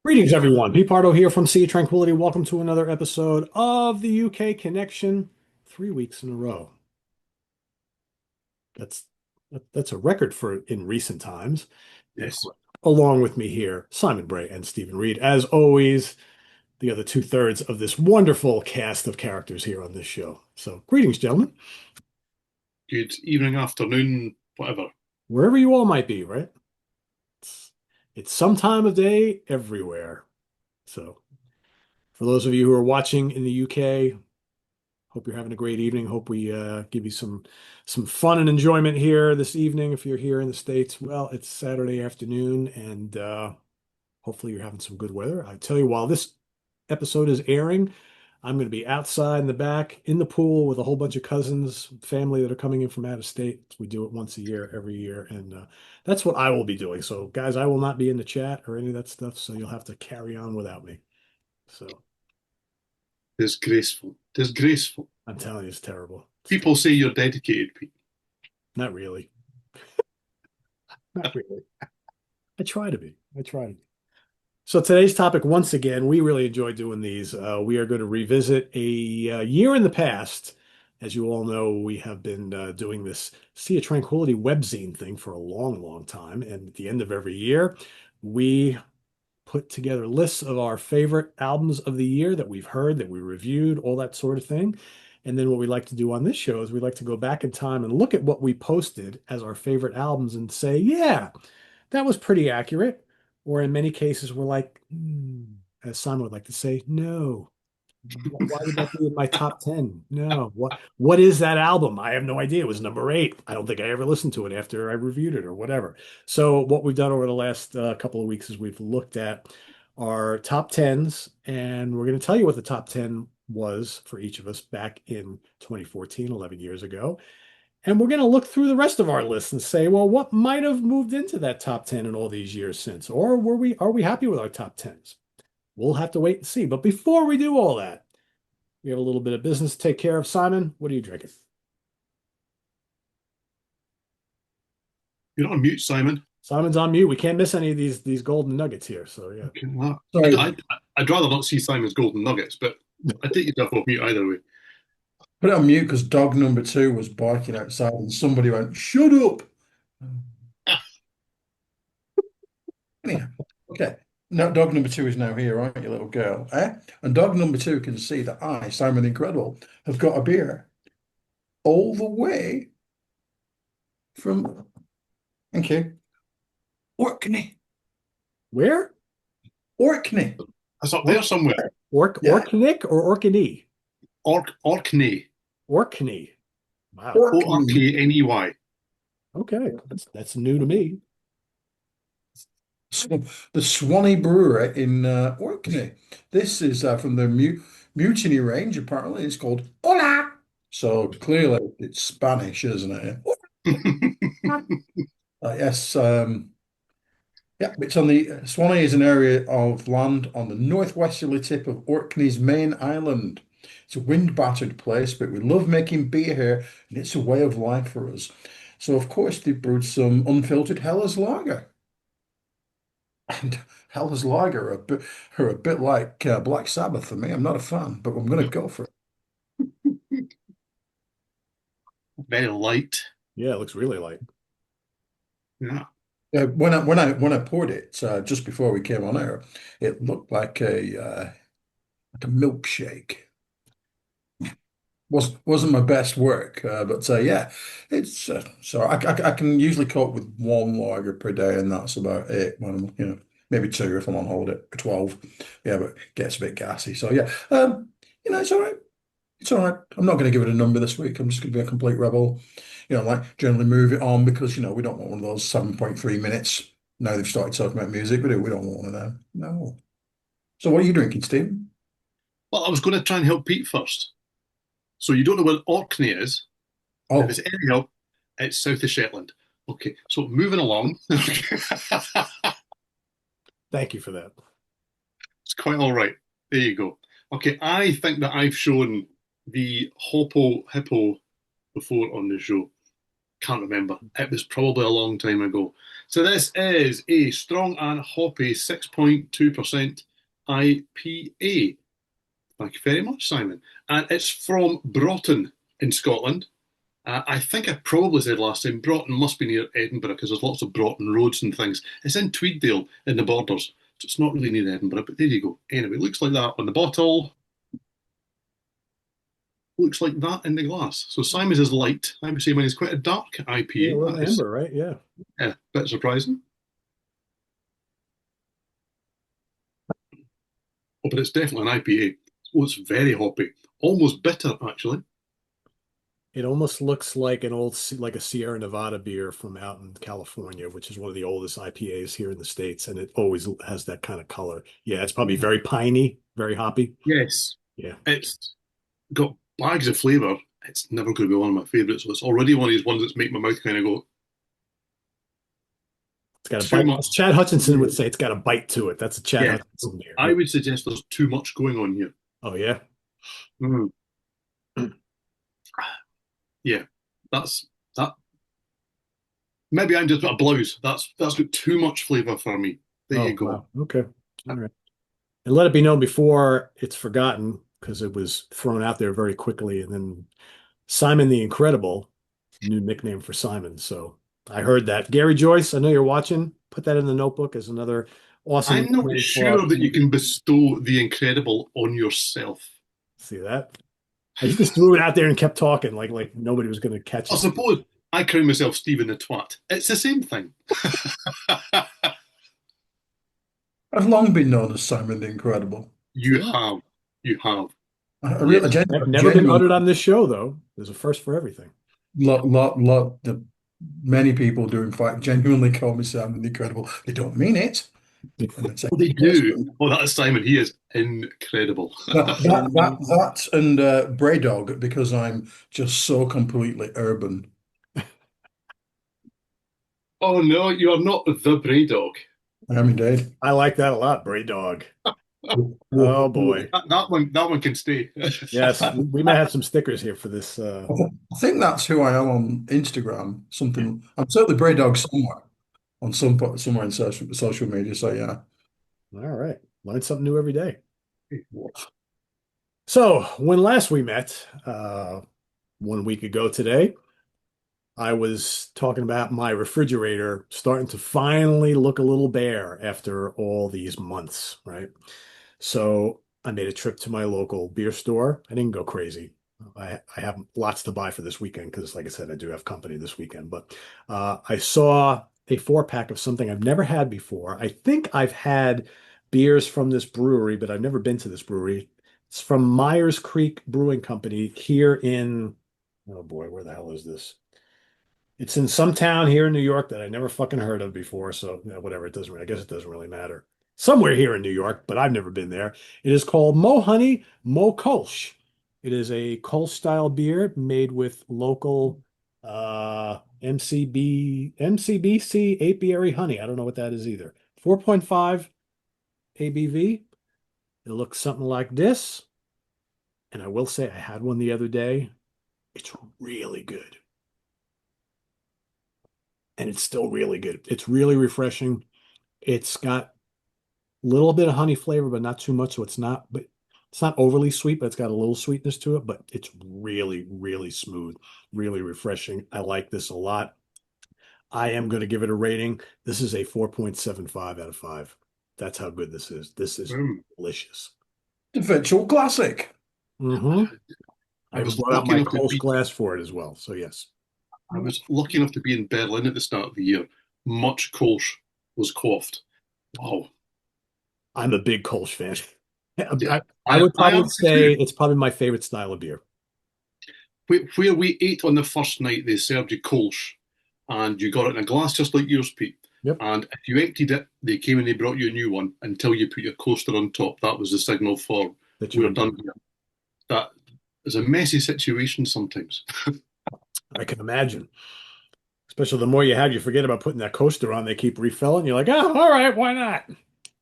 Greetings, everyone. Pete Pardo here from Sea Tranquility. Welcome to another episode of the UK Connection. 3 weeks in a row. That's that's a record for in recent times. And of Yes. course, along with me here, Simon Bray and Steven Reid. As always, the other two-thirds of this wonderful cast of characters here on this show. So, greetings, gentlemen, Good evening, afternoon, whatever. wherever you all might be. Right? It's, it's some time of day everywhere. So, for those of you who are watching in the UK, hope you're having a great evening. Hope we give you some fun and enjoyment here this evening. If you're here in the States, well, it's Saturday afternoon, and hopefully you're having some good weather. I tell you, while this episode is airing, I'm going to be outside in the back in the pool with a whole bunch of cousins, family that are coming in from out of state. We do it once a year, every year, and that's what I will be doing. So, guys, I will not be in the chat or any of that stuff, so you'll have to carry on without me. So, Disgraceful. Disgraceful. I'm telling you, it's terrible. It's People terrible. say you're dedicated, Pete. Not really. Not really. I try to be. I try to be. So today's topic, once again, we really enjoy doing these. We are going to revisit a year in the past. As you all know, we have been doing this Sea of Tranquility webzine thing for a long, long time. And at the end of every year, we put together lists of our favorite albums of the year that we've heard, that we reviewed, all that sort of thing. And then what we like to do on this show is we like to go back in time and look at what we posted as our favorite albums and say, yeah, that was pretty accurate. Or in many cases, we're like, as Simon would like to say, no. Why would that be in my top 10? No. What is that album? I have no idea. It was number 8. I don't think I ever listened to it after I reviewed it or whatever. So what we've done over the last couple of weeks is we've looked at our top 10s, and we're going to tell you what the top 10 was for each of us back in 2014, 11 years ago. And we're going to look through the rest of our list and say, well, what might have moved into that top 10 in all these years since? Or are we happy with our top 10s? We'll have to wait and see. But before we do all that, we have a little bit of business to take care of. Simon, what are you drinking? You're on mute, Simon. Simon's on mute. We can't miss any of these golden nuggets here. So yeah. Okay, well, Sorry, I'd rather not see Simon's golden nuggets, but I take yourself off mute either way. put it on mute because dog number two was barking outside and somebody went, "Shut up." Anyhow, okay. Now, dog number two is now here, aren't you, little girl? Eh? And dog number two can see that I, Simon the Incredible, have got a beer all the way from, thank you, Orkney. Where? Orkney. That's up Ork, there somewhere. Yeah, Orkney or Orkney? Orkney. Orkney. Wow. Orkney. Orkney. Okay. That's new to me. So, the Swanee Brewery in Orkney. This is from the Mutiny range, apparently. It's called Hola. So clearly it's Spanish, isn't it? Yes. Yeah, it's on the Swanee is an area of land on the northwesterly tip of Orkney's main island. It's a wind-battered place, but we love making beer here, and it's a way of life for us. So, of course, they brewed some unfiltered Hellas Lager. And Hellas Lager are a bit like Black Sabbath for me. I'm not a fan, but I'm going to go for it. Very light. Yeah, it looks really light. Yeah. When I poured it just before we came on air, it looked like a milkshake. Wasn't my best work, but yeah, it's so I can usually cope with one lager per day, and that's about it. When I'm maybe two if I'm on holiday, or 12. Yeah, but it gets a bit gassy. So yeah, it's all right. It's all right. I'm not going to give it a number this week. I'm just going to be a complete rebel. Like generally move it on because we don't want one of those 7.3 minutes. Now they've started talking about music, we don't want one of them. No. So what are you drinking, Steve? Well, I was going to try and help Pete first. So you don't know where Orkney is. If Oh, it's any help, it's south of Shetland. Okay, so moving along. Thank you for that. It's quite all right. There you go. Okay, I think that I've shown the Hoppo Hippo before on the show. Can't remember. It was probably a long time ago. So this is a strong and hoppy 6.2% IPA. Thank you very much, Simon. And it's from Broughton in Scotland. I think I probably said last time, Broughton must be near Edinburgh because there's lots of Broughton roads and things. It's in Tweeddale in the Borders. So it's not really near Edinburgh, but there you go. Anyway, it looks like that on the bottle. Looks like that in the glass. So Simon's is light. I would say mine is quite a dark Yeah, a IPA. little That is amber, right? Yeah. a bit surprising. Oh, but it's definitely an IPA. Oh, it's very hoppy. Almost bitter, actually. It almost looks like like a Sierra Nevada beer from out in California, which is one of the oldest IPAs here in the States, and it always has that kind of color. Yeah, it's probably very piney, very hoppy. Yes. Yeah. It's got bags of flavour. It's never going to be one of my favourites. So it's already one of these ones that's make my mouth kind of go It's got a too bite. much. As Chad Hutchinson would say, it's got a bite to it. That's a Chad Yeah. Hutchinson beer. I Yeah. would suggest there's too much going on here. Oh, yeah. Mm. Yeah. That's that. Maybe I'm just a blouse. That's got too much flavour for me. There you Oh, go. wow. Okay. All right. And let it be known before it's forgotten because it was thrown out there very quickly. And then Simon the Incredible, new nickname for Simon. So I heard that. Gary Joyce, I know you're watching. Put that in the notebook as another awesome I'm not nickname for sure that you can bestow the incredible on yourself. See that? I just threw it out there and kept talking like nobody was going to catch I it. suppose I crown myself Stephen the Twat. It's the same thing. I've long been known as Simon the Incredible. You Yeah. have. You have. I really, Yes. Never been uttered on this show, though. There's a first for everything. many people do in fact genuinely call me Simon the Incredible. They don't mean it. And it's Oh, they do. Oh, that is Simon. He is incredible. that and Bray Dog because I'm just so completely urban. Oh no, you are not the Bray Dog. I am indeed. I like that a lot, Bray Dog. Oh boy. That one can stay. Yes, we might have some stickers here for this. I think that's who I am on Instagram. Something. I'm certainly Bray Dog somewhere on somewhere in social media. So yeah. All right. Learn something new every day. So when last we met, 1 week ago today, I was talking about my refrigerator starting to finally look a little bare after all these months, right? So I made a trip to my local beer store. I didn't go crazy. I have lots to buy for this weekend because, like I said, I do have company this weekend. But I saw a 4-pack of something I've never had before. I think I've had beers from this brewery, but I've never been to this brewery. It's from Myers Creek Brewing Company here in, oh boy, where the hell is this? It's in some town here in New York that I never fucking heard of before. So whatever, it doesn't. I guess it doesn't really matter. Somewhere here in New York, but I've never been there. It is called Mo Honey Mo Kolsch. It is a Kolsch style beer made with local MCBC apiary honey. I don't know what that is either. 4.5 ABV. It looks something like this. And I will say I had one the other day. It's really good. And it's still really good. It's really refreshing. It's got a little bit of honey flavor, but not too much. So but it's not overly sweet, but it's got a little sweetness to it. But it's really, really smooth, really refreshing. I like this a lot. I am going to give it a rating. This is a 4.75 out of 5. That's how good this is. This is delicious. The virtual classic. Mm-hmm. I I even was brought out lucky my enough to Kolsch be glass for it as well. So yes. I was lucky enough to be in Berlin at the start of the year. Much Kolsch was quaffed. Wow. I'm a big Kolsch fan. Yeah, I would I probably am say too. it's probably my favorite style of beer. Where we ate on the first night, they served you Kolsch, and you got it in a glass just like yours, Pete. Yep. And if you emptied it, they came and they brought you a new one until you put your coaster on top. That was the signal for That you we're were done here. That is a messy situation sometimes. I can imagine. Especially the more you have, you forget about putting that coaster on. They keep refilling. You're like, oh, all right, why not? It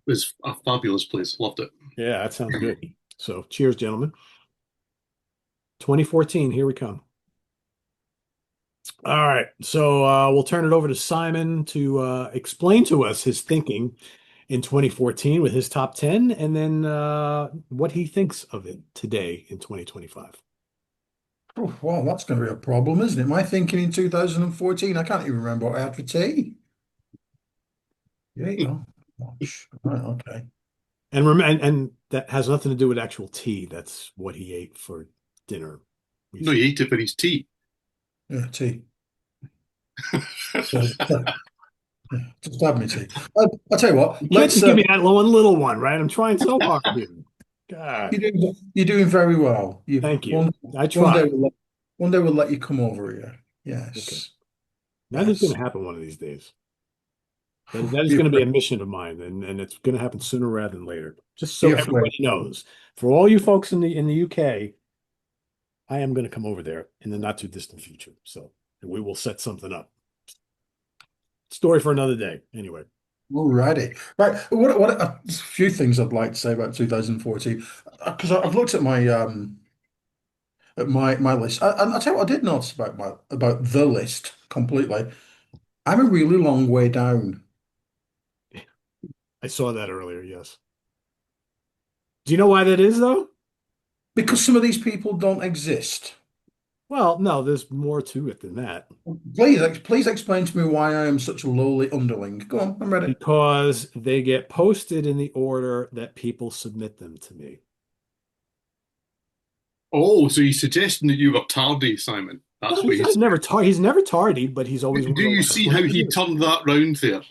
was a fabulous place. Loved it. Yeah, that sounds good. So cheers, gentlemen. 2014, here we come. All right. So we'll turn it over to Simon to explain to us his thinking in 2014 with his top 10 and then what he thinks of it today in 2025. Oh, well, that's going to be a problem, isn't it? My thinking in 2014, I can't even remember what I had for tea. Yeah, oh, gosh. Right, okay. And that has nothing to do with actual tea. That's what he ate for dinner No, he recently. ate it for his tea. Yeah, tea. Yeah, just have me tea. I'll tell you what, You can't let's just give me that one little one, right? I'm trying so hard here. God, you're doing very well. You thank you. one I one day try. one day we'll let you come over here. Okay. Yes. That is going Yes. to happen one of these days. That is Be going to be a afraid. mission of mine, and it's going to happen sooner rather than later. Just Be so afraid. everybody knows, for all you folks in the UK, I am going to come over there in the not too distant future. So we will set something up. Story for another day. Anyway, Alrighty. Right. What a few things I'd like to say about 2014 because I've looked at my list. And I'll tell you what I did notice about the list completely. I'm a really long way down I saw that earlier. Yes. Do you know why that is, though? because some of these people don't exist. Well, no, there's more to it than that. Please explain to me why I am such a lowly underling. Go on, I'm ready. Because they get posted in the order that people submit them to me. Oh, so he's suggesting that you were tardy, Simon. Well, That's what he's saying. he's never tardied, but he's always one Do of the you last see how ones he submitted. turned that round there?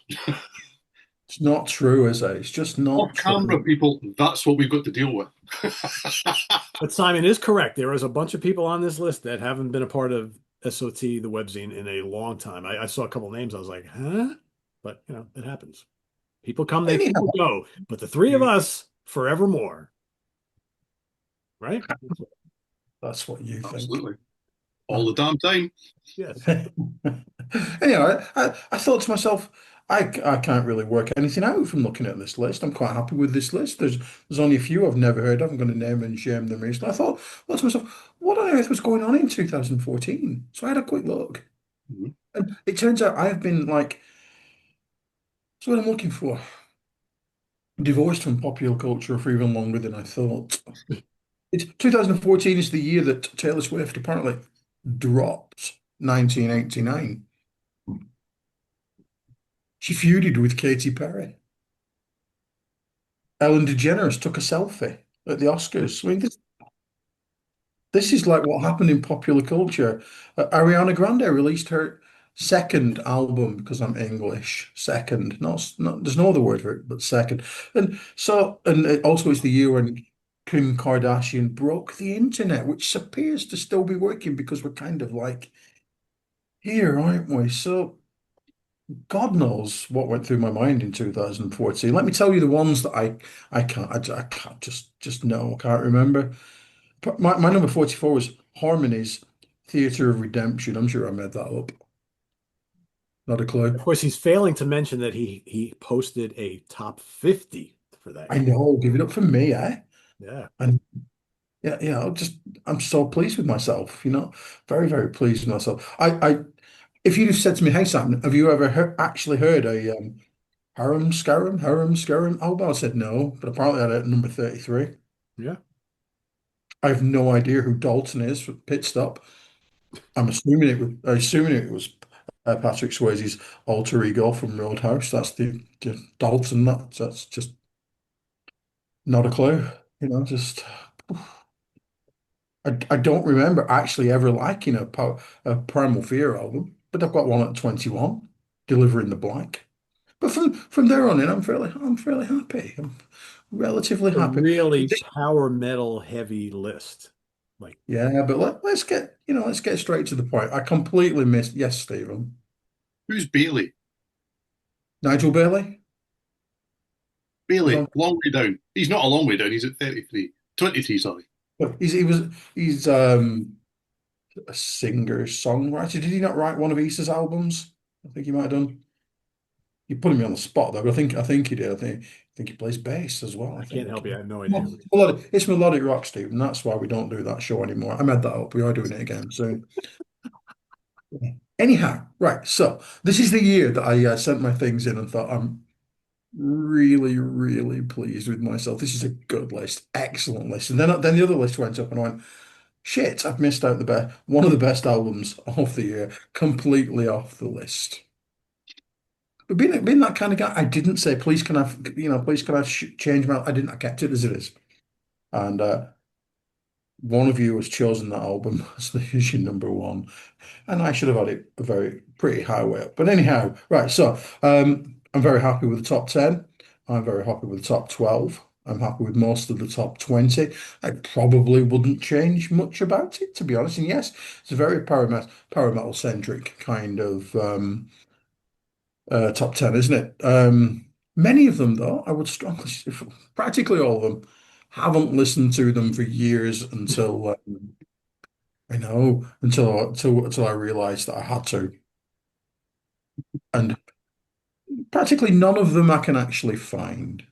It's not true, is it? It's just Off not camera, true. people, that's what we've got to deal with. But Simon is correct. There is a bunch of people on this list that haven't been a part of SOT, the webzine, in a long time. I saw a couple names. I was like, huh? But, it happens. People come, people Anyhow, go. But the three of us, forevermore, right? that's what you think. Absolutely. All the damn time. Yes. Anyway, I thought to myself, I can't really work anything out from looking at this list. I'm quite happy with this list. There's only a few I've never heard of. I'm going to name and shame them recently. Thought to myself, what on earth was going on in 2014? So I had a quick look. Mhm. And it turns out I've been like, so what I'm looking for, divorced from popular culture for even longer than I thought. 2014 is the year that Taylor Swift apparently dropped 1989. She feuded with Katy Perry. Ellen DeGeneres took a selfie at the Oscars. I mean, this is like what happened in popular culture. Ariana Grande released her second album because I'm English. Second, not there's no other word for it, but second. And so, and also it's the year when Kim Kardashian broke the internet, which appears to still be working because we're kind of like here, aren't we? So God knows what went through my mind in 2014. Let me tell you the ones that I can't just no, I can't remember. My number 44 was Harmony's Theatre of Redemption. I'm sure I made that up. Not a Of clue. course, he's failing to mention that he posted a top 50 for that I year. know, give it up for me, eh? Yeah. And yeah, I'm so pleased with myself, very, very pleased with myself. If you'd have said to me, hey Sam, have you ever actually heard a Harem Scarum album? I said no, but apparently I had it at number 33. Yeah. I have no idea who Dalton is for Pit Stop. Assuming it was Patrick Swayze's alter ego from Roadhouse. That's the Dalton. That's just not a clue. Just I don't remember actually ever liking a Primal Fear album, but I've got one at 21, Delivering the Black. But from there on in, I'm fairly happy. I'm relatively A happy. really power metal heavy list. Like, Yeah, but let's get straight to the point. I completely missed. Yes, Stephen. Who's Bailey? Nigel Bailey was Bailey, on. long way down. He's not a long way down. He's at 33. 23, sorry. He's a singer songwriter. Did he not write one of Easter's albums? I think he might have done. You put me on the spot though, but I think he did. I think he plays bass as well. I I can't think. help you. I have no idea Well, who he is. it's melodic rock, Steve, and that's why we don't do that show anymore. I made that up. We are doing it again soon. Anyhow, right. So this is the year that I sent my things in and thought I'm really, really pleased with myself. This is a good list, excellent list. And then the other list went up, and I went, shit, I've missed out the best one of the best albums of the year, completely off the list. But being that kind of guy, I didn't say, please can I, please can I change my. I didn't. I kept it as it is. And one of you has chosen that album as your number one, and I should have had it a very pretty high way up. But anyhow, right. So I'm very happy with the top 10. I'm very happy with the top 12. I'm happy with most of the top 20. I probably wouldn't change much about it, to be honest. And yes, it's a very power metal centric kind of top 10, isn't it? Many of them, though, I would strongly, practically all of them, haven't listened to them for years until I know until I realized that I had to, and practically none of them I can actually find.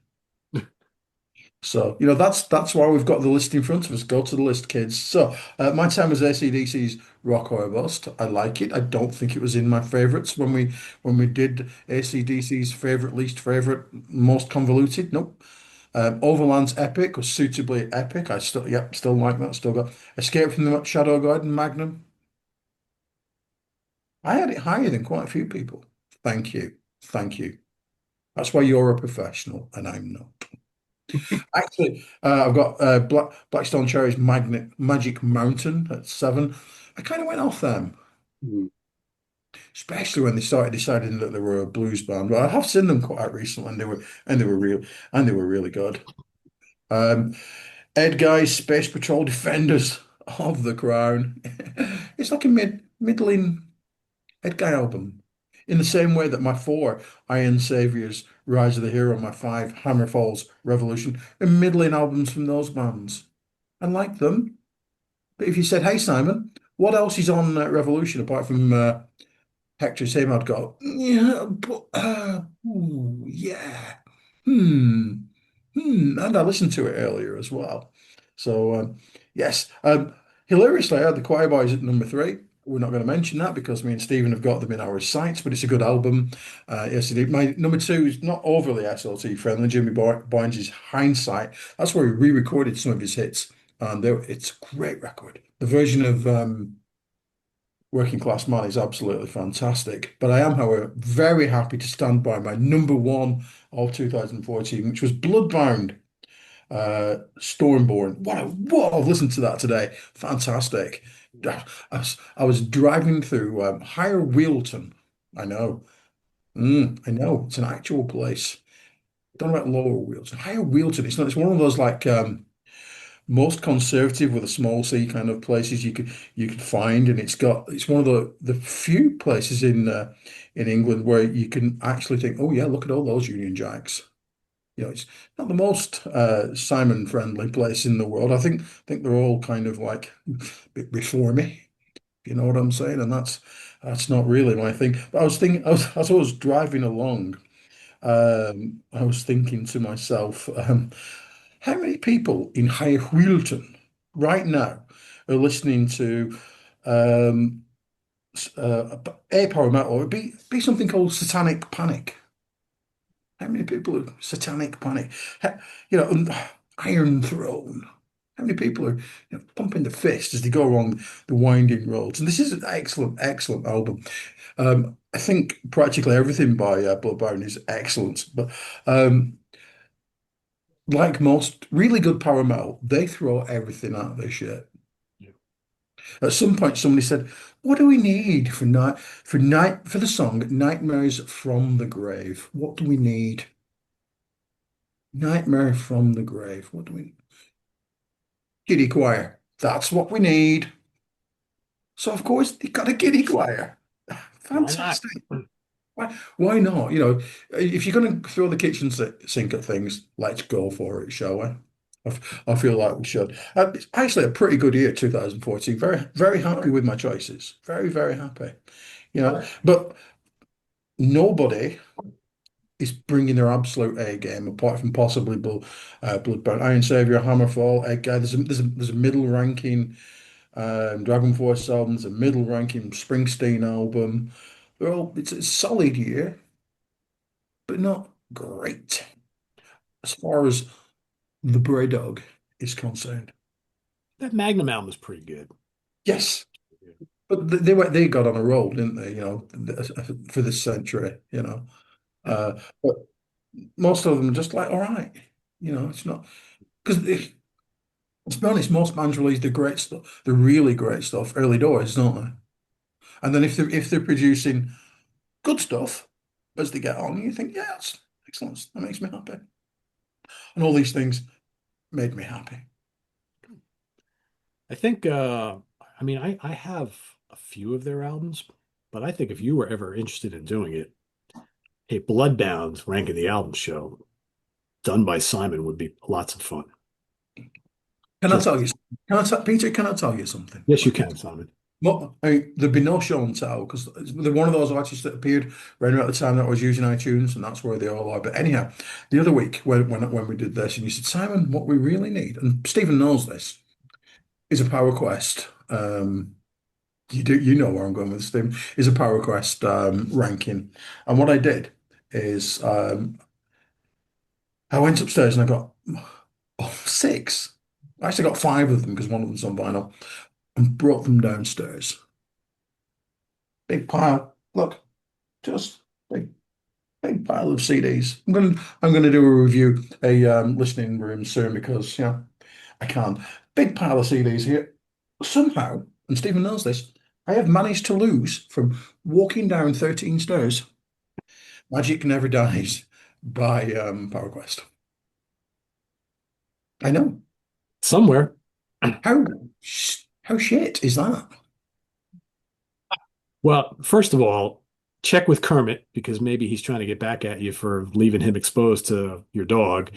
So, that's why we've got the list in front of us. Go to the list, kids. So, my time was AC/DC's Rock or Bust. I like it. I don't think it was in my favorites when we did AC/DC's favorite, least favorite, most convoluted. Nope. Overland's Epic was suitably epic. I still, yep, still like that. Still got Escape from the Shadow Garden Magnum. I had it higher than quite a few people. Thank you. Thank you. That's why you're a professional and I'm not. Actually, I've got Blackstone Cherry's Magic Mountain at 7. I kind of went off them, Mm. especially when they started deciding that they were a blues band. But I have seen them quite recently, and they were really good. Um, Ed Guy's Space Patrol Defenders of the Crown. It's like a middling Ed Guy album. In the same way that my 4 Iron Saviors, Rise of the Hero, my 5 Hammerfalls, Revolution, are middling albums from those bands. I like them. But if you said, hey Simon, what else is on Revolution apart from Hector's Hymn, I'd go, yeah, but ooh, yeah. Hmm. And I listened to it earlier as well. So yes. Hilariously, I had the Choir Boys at number 3. We're not going to mention that because me and Stephen have got them in our sights, but it's a good album. Yes, it did. My number 2 is not overly SLT friendly. Jimmy Barnes' Hindsight. That's where he re-recorded some of his hits, and it's a great record. The version of Working Class Man is absolutely fantastic. But I am, however, very happy to stand by my number 1 of 2014, which was Bloodbound, Stormborn. I've listened to that today. Fantastic. I was driving through Higher Wealton. I know. I know. It's an actual place. Don't know about Lower Wealton. Higher Wealton. It's not. It's one of those like most conservative with a small c kind of places you could find, and it's one of the few places in England where you can actually think, oh yeah, look at all those Union Jacks. It's not the most Simon friendly place in the world. I think they're all kind of like a bit reformy, you know what I'm saying? And that's not really my thing. But I was thinking, as I was driving along, I was thinking to myself, how many people in High Wheelton right now are listening to um, air power metal? Or be something called Satanic Panic. How many people are Satanic Panic? And Iron Throne. How many people are pumping the fist as they go along the winding roads? And this is an excellent, excellent album. I think practically everything by Bloodbound is excellent, but like most really good power metal, they throw everything out of their shit. Yeah. At some point, somebody said, "What do we need for the song Nightmares from the Grave? What do we need? Nightmare from the Grave. What do we? Kiddie choir. That's what we need." So of course they got a kiddie choir. Why not? Fantastic. Why not? If you're going to throw the kitchen sink at things, let's go for it, shall we? I feel like we should. It's actually a pretty good year, 2014. Very, very happy with my choices. Very, very happy. But nobody is bringing their absolute A game, apart from possibly Bloodbound, Iron Savior, Hammerfall, Egg Guy. There's a middle ranking Dragon Force albums, a middle ranking Springsteen album. It's a solid year, but not great as far as the Bray Dog is concerned. That Magnum album is pretty good. Yes, but they got on a roll, didn't they? For this century, but most of them are just like, all right, it's not because let's be honest, most bands release the great stuff, the really great stuff, early doors, don't they? And then if they're producing good stuff as they get on, you think, yeah, that's excellent. That makes me happy. And all these things made me happy. I think I mean I have a few of their albums, but I think if you were ever interested in doing it, a Bloodbound ranking the album show done by Simon would be lots of fun. Can I Just tell you? Peter? Can I tell you something? yes, you can, Simon. Well, I mean, there'd be no show and tell because they're one of those artists that appeared right around the time that I was using iTunes, and that's where they all are. But anyhow, the other week when we did this, and you said, Simon, what we really need, and Stephen knows this, is a Power Quest. You know where I'm going with this, Stephen, is a Power Quest ranking. And what I did is I went upstairs and I got six. I actually got five of them because one of them's on vinyl, and brought them downstairs. Big pile. Look, just big pile of CDs. I'm gonna do a review, a listening room soon because I can't. Big pile of CDs here. Somehow, and Stephen knows this, I have managed to lose from walking down 13 stairs. Magic Never Dies by Power Quest. I know. Somewhere. How how shit is that? Well, first of all, check with Kermit because maybe he's trying to get back at you for leaving him exposed to your dog.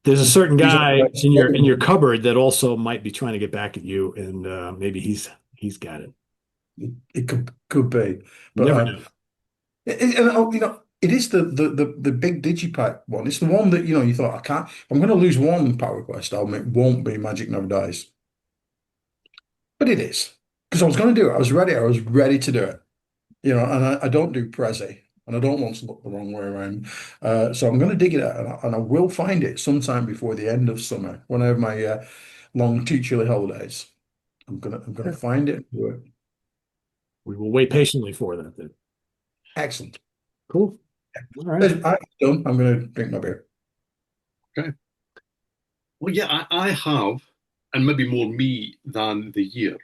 There's a certain He's guy in your cupboard that also might be trying to get back at you, and maybe he's got it. it could be, You but never know. it is the big digipack one. It's the one that you thought I can't. I'm going to lose one Power Quest album. It won't be Magic Never Dies, but it is because I was going to do it. I was ready. I was ready to do it. And I don't do Prezi, and I don't want to look the wrong way around. So I'm going to dig it out, and I will find it sometime before the end of summer when I have my long teacherly holidays. I'm gonna find it and do it. We will wait patiently for that then. Excellent. Cool. All right. I'm done. I'm going to drink my beer. Okay. Well, yeah, I have, and maybe more me than the year.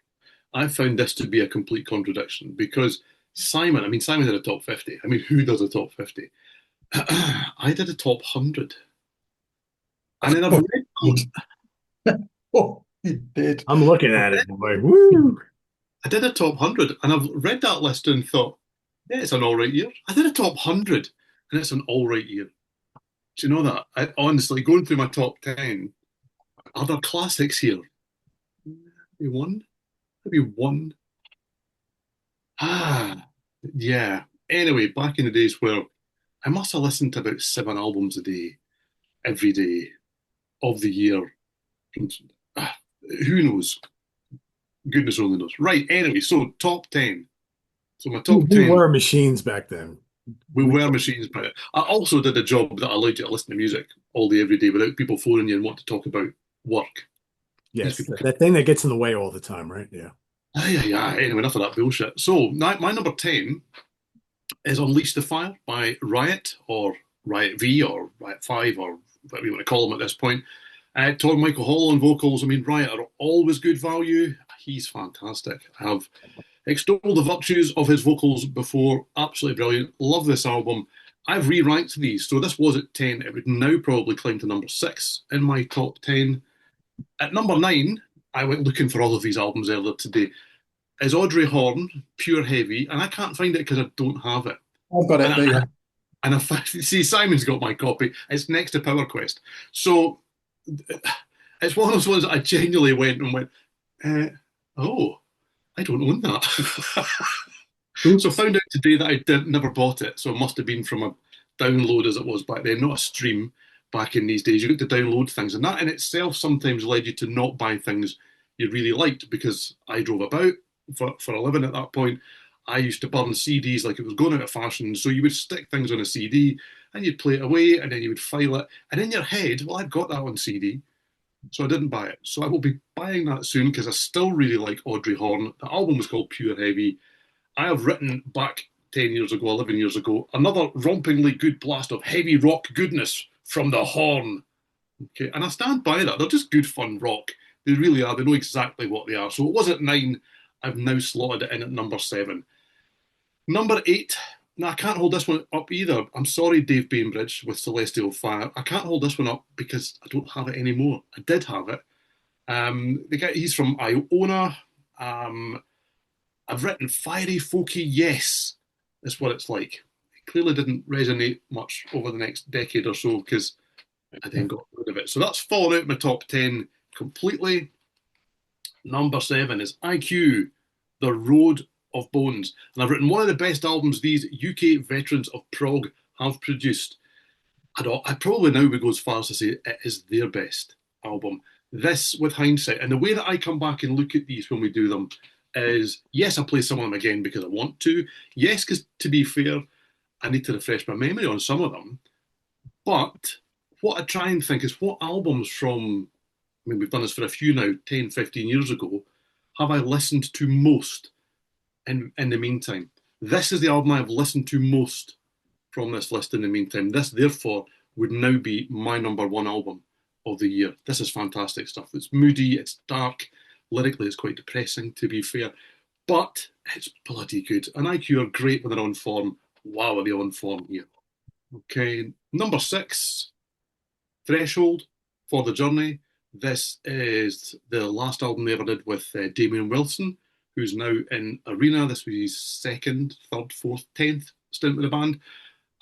I found this to be a complete contradiction because Simon did a top 50. I mean, who does a top 50? I did a top 100. And then I've Oh, read, oh, you did. I'm looking at it, boy. Woo! I did a top 100, and I've read that list and thought, yeah, it's an all right year. I did a top 100, and it's an all right year. Do you know that? I honestly, going through my top 10, are there classics here? Maybe one? Maybe one? Ah, yeah. Anyway, back in the days where I must have listened to about 7 albums a day, every day of the year. And, ah, who knows? Goodness only knows. Right, anyway, so top 10. So my top We 10, were machines back then. we were machines, but I also did a job that allowed you to listen to music all day, every day without people phoning you and want to talk about work. These Yes, people. that thing that gets in the way all the time, right? Yeah. Yeah. Anyway, enough of that bullshit. So, my number 10 is Unleash the Fire by Riot or Riot V or Riot 5 or whatever you want to call them at this point. Tom Michael Hall on vocals. I mean, Riot are always good value. He's fantastic. I have extolled the virtues of his vocals before. Absolutely brilliant. Love this album. I've re-ranked these. So this was at 10. It would now probably climb to number 6 in my top 10. At number 9, I went looking for all of these albums earlier today, is Audrey Horn, Pure Heavy, and I can't find it because I don't have it. I've got And it. There you I, go. and I see Simon's got my copy. It's next to Power Quest. So it's one of those ones that I genuinely went, oh, I don't own that. So found out today that never bought it. So it must have been from a download as it was back then, not a stream back in these days. You got to download things, and that in itself sometimes led you to not buy things you really liked, because I drove about for a living at that point. I used to burn CDs like it was going out of fashion. So you would stick things on a CD and you'd play it away and then you would file it. And in your head, well, I've got that on CD. So I didn't buy it. So I will be buying that soon because I still really like Audrey Horne. The album was called Pure Heavy. I have written back 10 years ago, 11 years ago, another rompingly good blast of heavy rock goodness from the Horn. Okay, and I stand by that. They're just good fun rock. They really are. They know exactly what they are. So it was at 9. I've now slotted it in at number 7. Number 8. Now I can't hold this one up either. I'm sorry, Dave Bainbridge with Celestial Fire. I can't hold this one up because I don't have it anymore. I did have it. The guy, he's from Iona. I've written Fiery Folky Yes. That's what it's like. It clearly didn't resonate much over the next decade or so because I then got rid of it. So that's fallen out of my top 10 completely. Number 7 is IQ, The Road of Bones. And I've written one of the best albums these UK veterans of prog have produced. I probably now would go as far as to say it is their best album. This, with hindsight, and the way that I come back and look at these when we do them is, yes, I play some of them again because I want to. Yes, because to be fair, I need to refresh my memory on some of them. But what I try and think is what albums from, I mean, we've done this for a few now, 10, 15 years ago, have I listened to most in the meantime? This is the album I've listened to most from this list in the meantime. This, therefore, would now be my number 1 album of the year. This is fantastic stuff. It's moody, it's dark, lyrically it's quite depressing, to be fair, but it's bloody good. And IQ are great when they're on form. Wow, are they on form here? Okay, number 6, Threshold, For the Journey. This is the last album they ever did with Damien Wilson, who's now in Arena. This was his 2nd, 3rd, 4th, 10th stint with the band.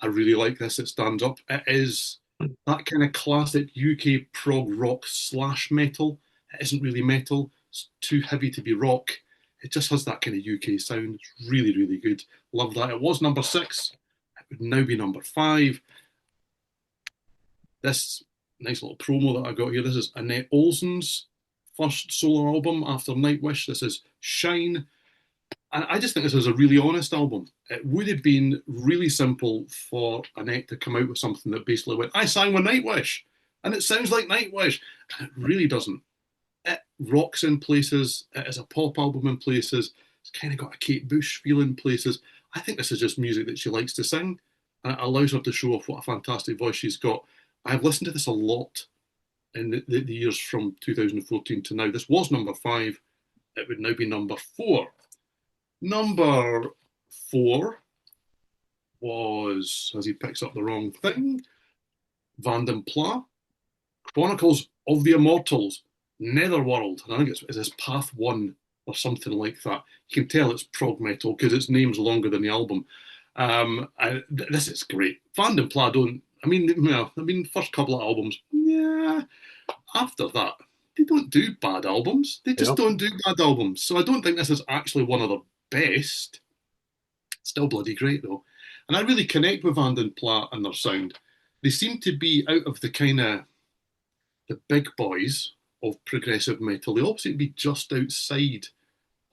I really like this. It stands up. It is that kind of classic UK prog rock / metal. It isn't really metal. It's too heavy to be rock. It just has that kind of UK sound. It's really, really good. Love that. It was number 6. It would now be number 5. This nice little promo that I got here. This is Annette Olsen's first solo album after Nightwish. This is Shine. And I just think this is a really honest album. It would have been really simple for Annette to come out with something that basically went, I sang with Nightwish, and it sounds like Nightwish. And it really doesn't. It rocks in places. It is a pop album in places. It's kind of got a Kate Bush feel in places. I think this is just music that she likes to sing, and it allows her to show off what a fantastic voice she's got. I've listened to this a lot in the years from 2014 to now. This was number 5. It would now be number 4. Number 4 was, as he picks up the wrong thing, Vanden Pla, Chronicles of the Immortals, Netherworld. And I think it's his Path 1 or something like that. You can tell it's prog metal because its name's longer than the album. This is great. Vanden Pla first couple of albums, yeah. After that, they don't do bad albums. They just don't do bad albums. So I don't think this is actually one of the best. Still bloody great though. And I really connect with Vanden Pla and their sound. They seem to be out of the kind of the big boys of progressive metal. They all seem to be just outside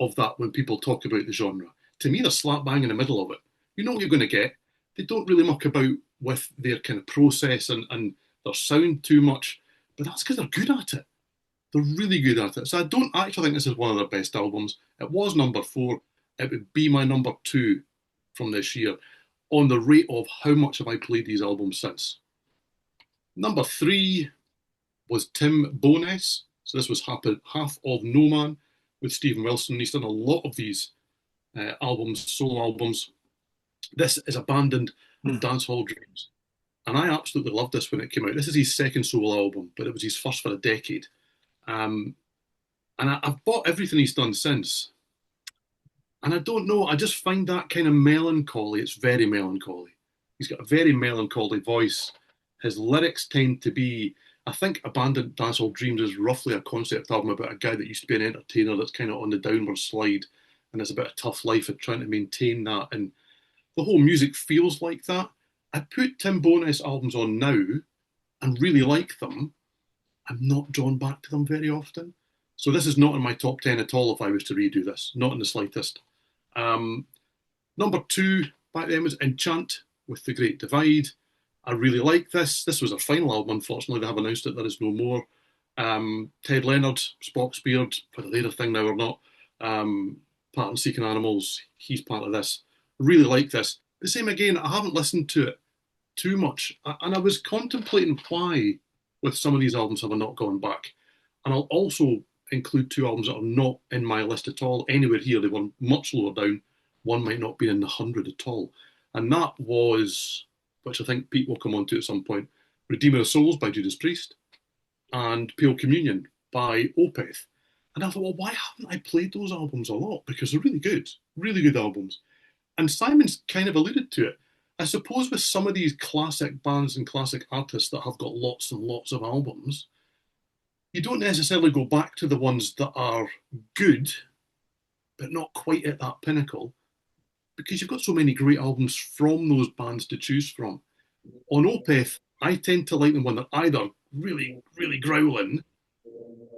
of that when people talk about the genre. To me, they're slap bang in the middle of it. You know what you're going to get. They don't really muck about with their kind of process and their sound too much, but that's because they're good at it. They're really good at it. So I don't actually think this is one of their best albums. It was number 4. It would be my number 2 from this year on the rate of how much have I played these albums since. Number 3 was Tim Bowness. So this was half of No Man with Steven Wilson. He's done a lot of these albums, solo albums. This is Abandoned Dancehall Dreams. And I absolutely loved this when it came out. This is his 2nd solo album, but it was his first for a decade. And I've bought everything he's done since. And I don't know, I just find that kind of melancholy. It's very melancholy. He's got a very melancholy voice. His lyrics tend to be, I think Abandoned Dancehall Dreams is roughly a concept album about a guy that used to be an entertainer that's kind of on the downward slide and has a bit of tough life and trying to maintain that. And the whole music feels like that. I put Tim Bowness albums on now and really like them. I'm not drawn back to them very often. So this is not in my top 10 at all if I was to redo this, not in the slightest. Um, Number 2 back then was Enchant with The Great Divide. I really like this. This was their final album. Unfortunately, they have announced that there is no more. Ted Leonard, Spock's Beard, whether they're a thing now or not. Part of Seeking Animals, he's part of this. Really like this. The same again, I haven't listened to it too much. And I was contemplating why, with some of these albums, have I not gone back. And I'll also include 2 albums that are not in my list at all. Anywhere here, they were much lower down. One might not be in the 100 at all. And that was, which I think Pete will come on to at some point, Redeemer of Souls by Judas Priest and Pale Communion by Opeth. And I thought, well, why haven't I played those albums a lot? Because they're really good albums. And Simon's kind of alluded to it. I suppose with some of these classic bands and classic artists that have got lots and lots of albums, you don't necessarily go back to the ones that are good, but not quite at that pinnacle, because you've got so many great albums from those bands to choose from. On Opeth, I tend to like them when they're either really, really growling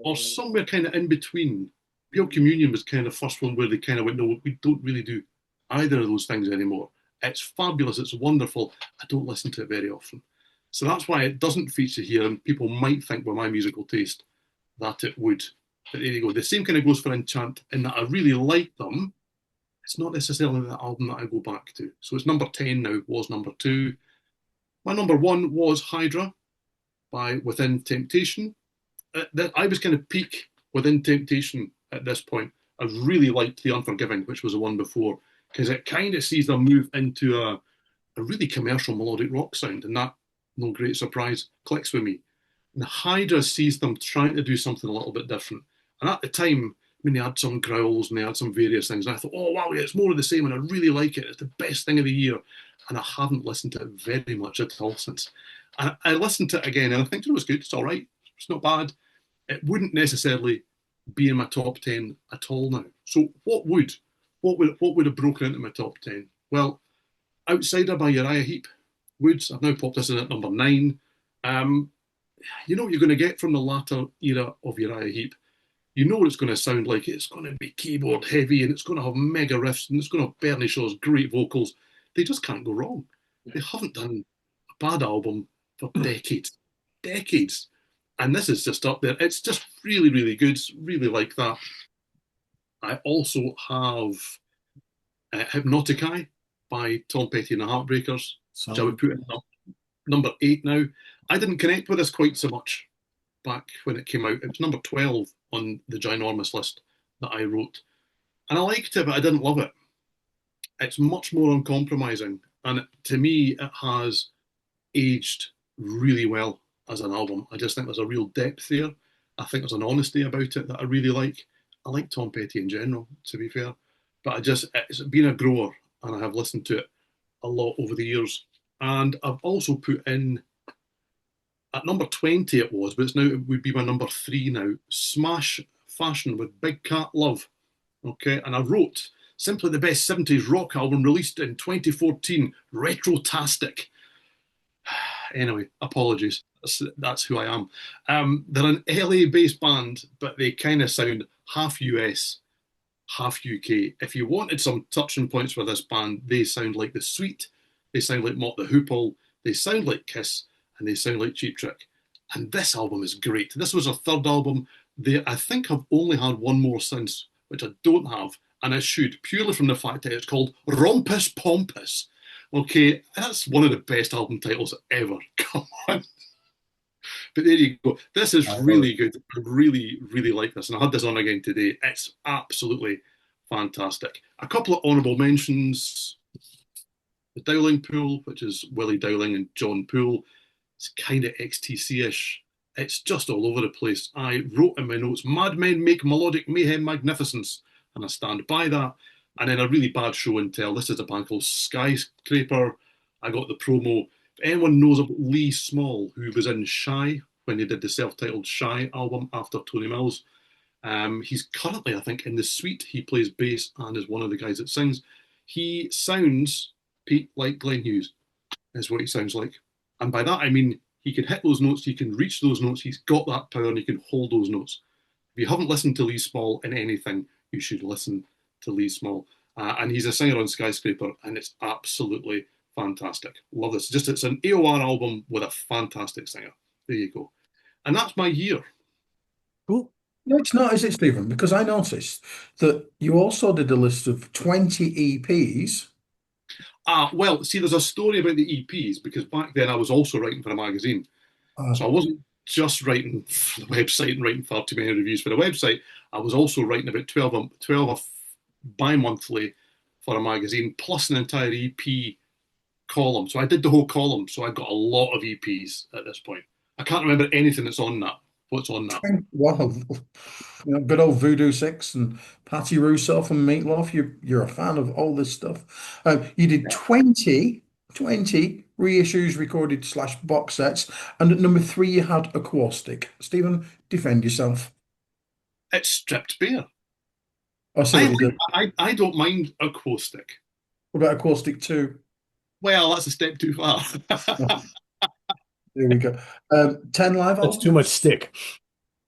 or somewhere kind of in between. Pure Communion was kind of the first one where they kind of went, no, we don't really do either of those things anymore. It's fabulous, it's wonderful. I don't listen to it very often. So that's why it doesn't feature here, and people might think with my musical taste that it would. But there you go. The same kind of goes for Enchant in that I really like them. It's not necessarily the album that I go back to. So it's number 10 now, was number 2. My number 1 was Hydra by Within Temptation. I was kind of peak Within Temptation at this point. I really liked The Unforgiving, which was the one before, because it kind of sees them move into a really commercial melodic rock sound, and that, no great surprise, clicks with me. And Hydra sees them trying to do something a little bit different. And at the time, I mean, they had some growls and they had some various things. And I thought, oh, wow, yeah, it's more of the same. And I really like it. It's the best thing of the year. And I haven't listened to it very much at all since. And I listened to it again and I think it was good. It's all right. It's not bad. It wouldn't necessarily be in my top 10 at all now. So what would have broken into my top 10? Well, Outsider by Uriah Heep would. I've now popped this in at number 9. You know what you're going to get from the latter era of Uriah Heep. You know what it's going to sound like. It's going to be keyboard heavy and it's going to have mega riffs and it's going to have Bernie Shaw's great vocals. They just can't go wrong. They haven't done a bad album for decades. Decades. And this is just up there. It's just really, really good. Really like that. I also have Hypnoticae by Tom Petty and the Heartbreakers, which I would put in number 8 now. I didn't connect with this quite so much back when it came out. It was number 12 on the ginormous list that I wrote. And I liked it, but I didn't love it. It's much more uncompromising. And to me, it has aged really well as an album. I just think there's a real depth there. I think there's an honesty about it that I really like. I like Tom Petty in general, to be fair. But it's been a grower and I have listened to it a lot over the years. And I've also put in, at number 20 it was, but it would be my number 3 now, Smash Fashion with Big Cat Love. Okay, and I wrote, simply the best 70s rock album released in 2014, Retrotastic. Anyway, apologies. That's who I am. They're an LA-based band, but they kind of sound half US, half UK. If you wanted some touching points with this band, they sound like The Sweet, they sound like Mott the Hoople, they sound like Kiss, and they sound like Cheap Trick. And this album is great. This was a third album. I think I've only had one more since, which I don't have, and I should, purely from the fact that it's called Rompus Pompous. Okay, that's one of the best album titles ever. Come on. But there you go. This is really good. I really, really like this. And I had this on again today. It's absolutely fantastic. A couple of honourable mentions. The Dowling Pool, which is Willie Dowling and John Poole. It's kind of XTC-ish. It's just all over the place. I wrote in my notes, Madmen make melodic mayhem magnificence. And I stand by that. And then a really bad show and tell. This is a band called Skyscraper. I got the promo. If anyone knows about Lee Small, who was in Shy when they did the self-titled Shy album after Tony Mills, he's currently, I think, in The Suite. He plays bass and is one of the guys that sings. He sounds, Pete, like Glenn Hughes, is what he sounds like. And by that, I mean he can hit those notes, he can reach those notes, he's got that power and he can hold those notes. If you haven't listened to Lee Small in anything, you should listen to Lee Small. And he's a singer on Skyscraper, and it's absolutely fantastic. Love this. Just it's an AOR album with a fantastic singer. There you go. And that's my year. Cool. No, it's not, is it, Stephen? Because I noticed that you also did a list of 20 EPs. Well, see, there's a story about the EPs because back then I was also writing for a magazine. Uh, So I wasn't just writing for the website and writing 30 minute reviews for the website. I was also writing about 12 bi-monthly for a magazine, plus an entire EP column. So I did the whole column. So I got a lot of EPs at this point. I can't remember anything that's on that. What's on that? Wow, good old Voodoo Six and Patty Russo from Meatloaf. You're a fan of all this stuff. You did 20 reissues, recorded slash box sets, and at number three you had Acoustic. Stephen, defend yourself. It's stripped bare. I see what you did. I don't mind acoustic. What about Acoustic 2? Well, that's a step too far. Oh, there we go. 10 live That's too albums. much stick.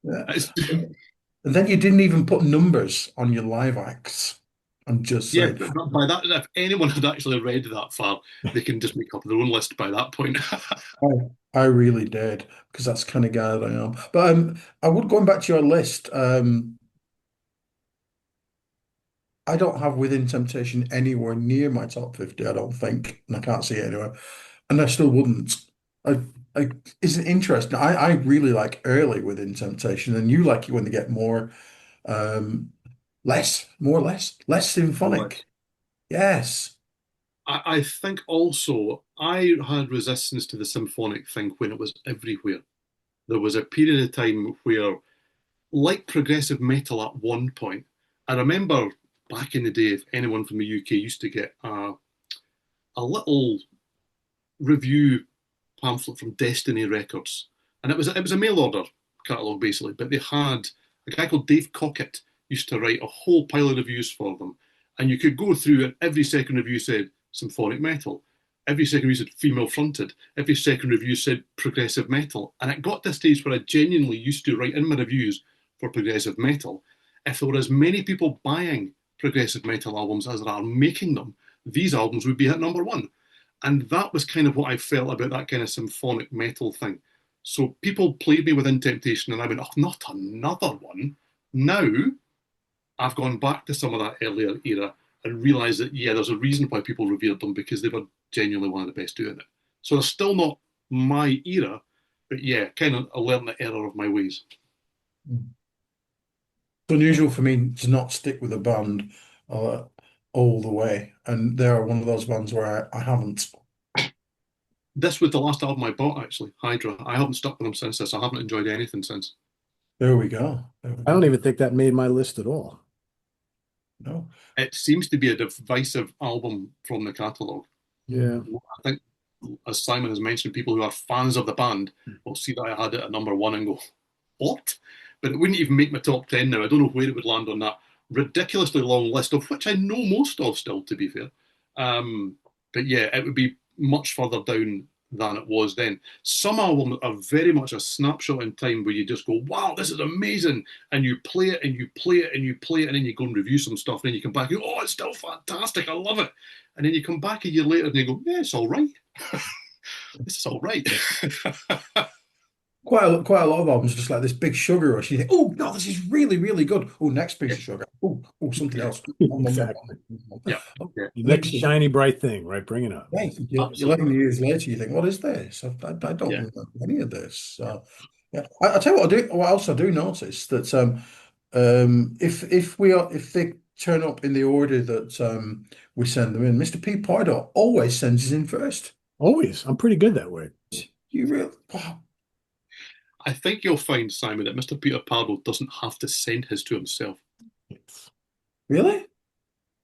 Yeah. It's, And then you didn't even put numbers on your live acts. I'm just yeah, saying. but by that, if anyone had actually read that far, they can just make up their own list by that point. I really did because that's the kind of guy that I am. But I would going back to your list. I don't have Within Temptation anywhere near my top 50. I don't think, and I can't see it anywhere. And I still wouldn't. I, I Isn't interesting. I really like early Within Temptation, and you like it when they get more, um, less symphonic. Yes. I think also I had resistance to the symphonic thing when it was everywhere. There was a period of time where, like progressive metal at one point, I remember back in the day, if anyone from the UK used to get a little review pamphlet from Destiny Records, and it was a mail order catalogue basically, but they had a guy called Dave Cockett used to write a whole pile of reviews for them, and you could go through and every second review said symphonic metal. Every second review said female fronted. Every second review said progressive metal. And it got to a stage where I genuinely used to write in my reviews for progressive metal. If there were as many people buying progressive metal albums as there are making them, these albums would be at number one. And that was kind of what I felt about that kind of symphonic metal thing. So people played me Within Temptation, and I went, oh, not another one. Now I've gone back to some of that earlier era and realised that, yeah, there's a reason why people revered them because they were genuinely one of the best doing it. So they're still not my era, but yeah, kind of I learned the error of my ways. It's unusual for me to not stick with a band uh, all the way, and they're one of those bands where I haven't. This was the last album I bought, actually, Hydra. I haven't stuck with them since this. I haven't enjoyed anything since. There we go. There we I don't go. even think that made my list at all. No. It seems to be a divisive album from the catalogue. Yeah. I think, as Simon has mentioned, people who are fans of the band will see that I had it at number one and go, what? But it wouldn't even make my top 10 now. I don't know where it would land on that ridiculously long list, of which I know most of still, to be fair. But yeah, it would be much further down than it was then. Some albums are very much a snapshot in time where you just go, wow, this is amazing. And you play it and you play it and you play it, and then you go and review some stuff, and then you come back and go, oh, it's still fantastic. I love it. And then you come back a year later and you go, yeah, it's all right. This is all right. Quite a lot of albums just like this big sugar rush. You think, oh no, this is really, really good. Oh, next piece of sugar. Oh, something else. Exactly. Yeah. Oh, Yeah. The next shiny bright thing, right? Bring it up. yeah, 11 years later, you think, what is this? I don't Yeah. remember any of this. So, yeah, I tell you what I do. What else I do notice that if they turn up in the order that we send them in, Mr. Pete Pardo always sends us in first. Always. I'm pretty good that way. You really? Wow. I think you'll find, Simon, that Mr. Peter Pardo doesn't have to send his to himself. Yes. Really?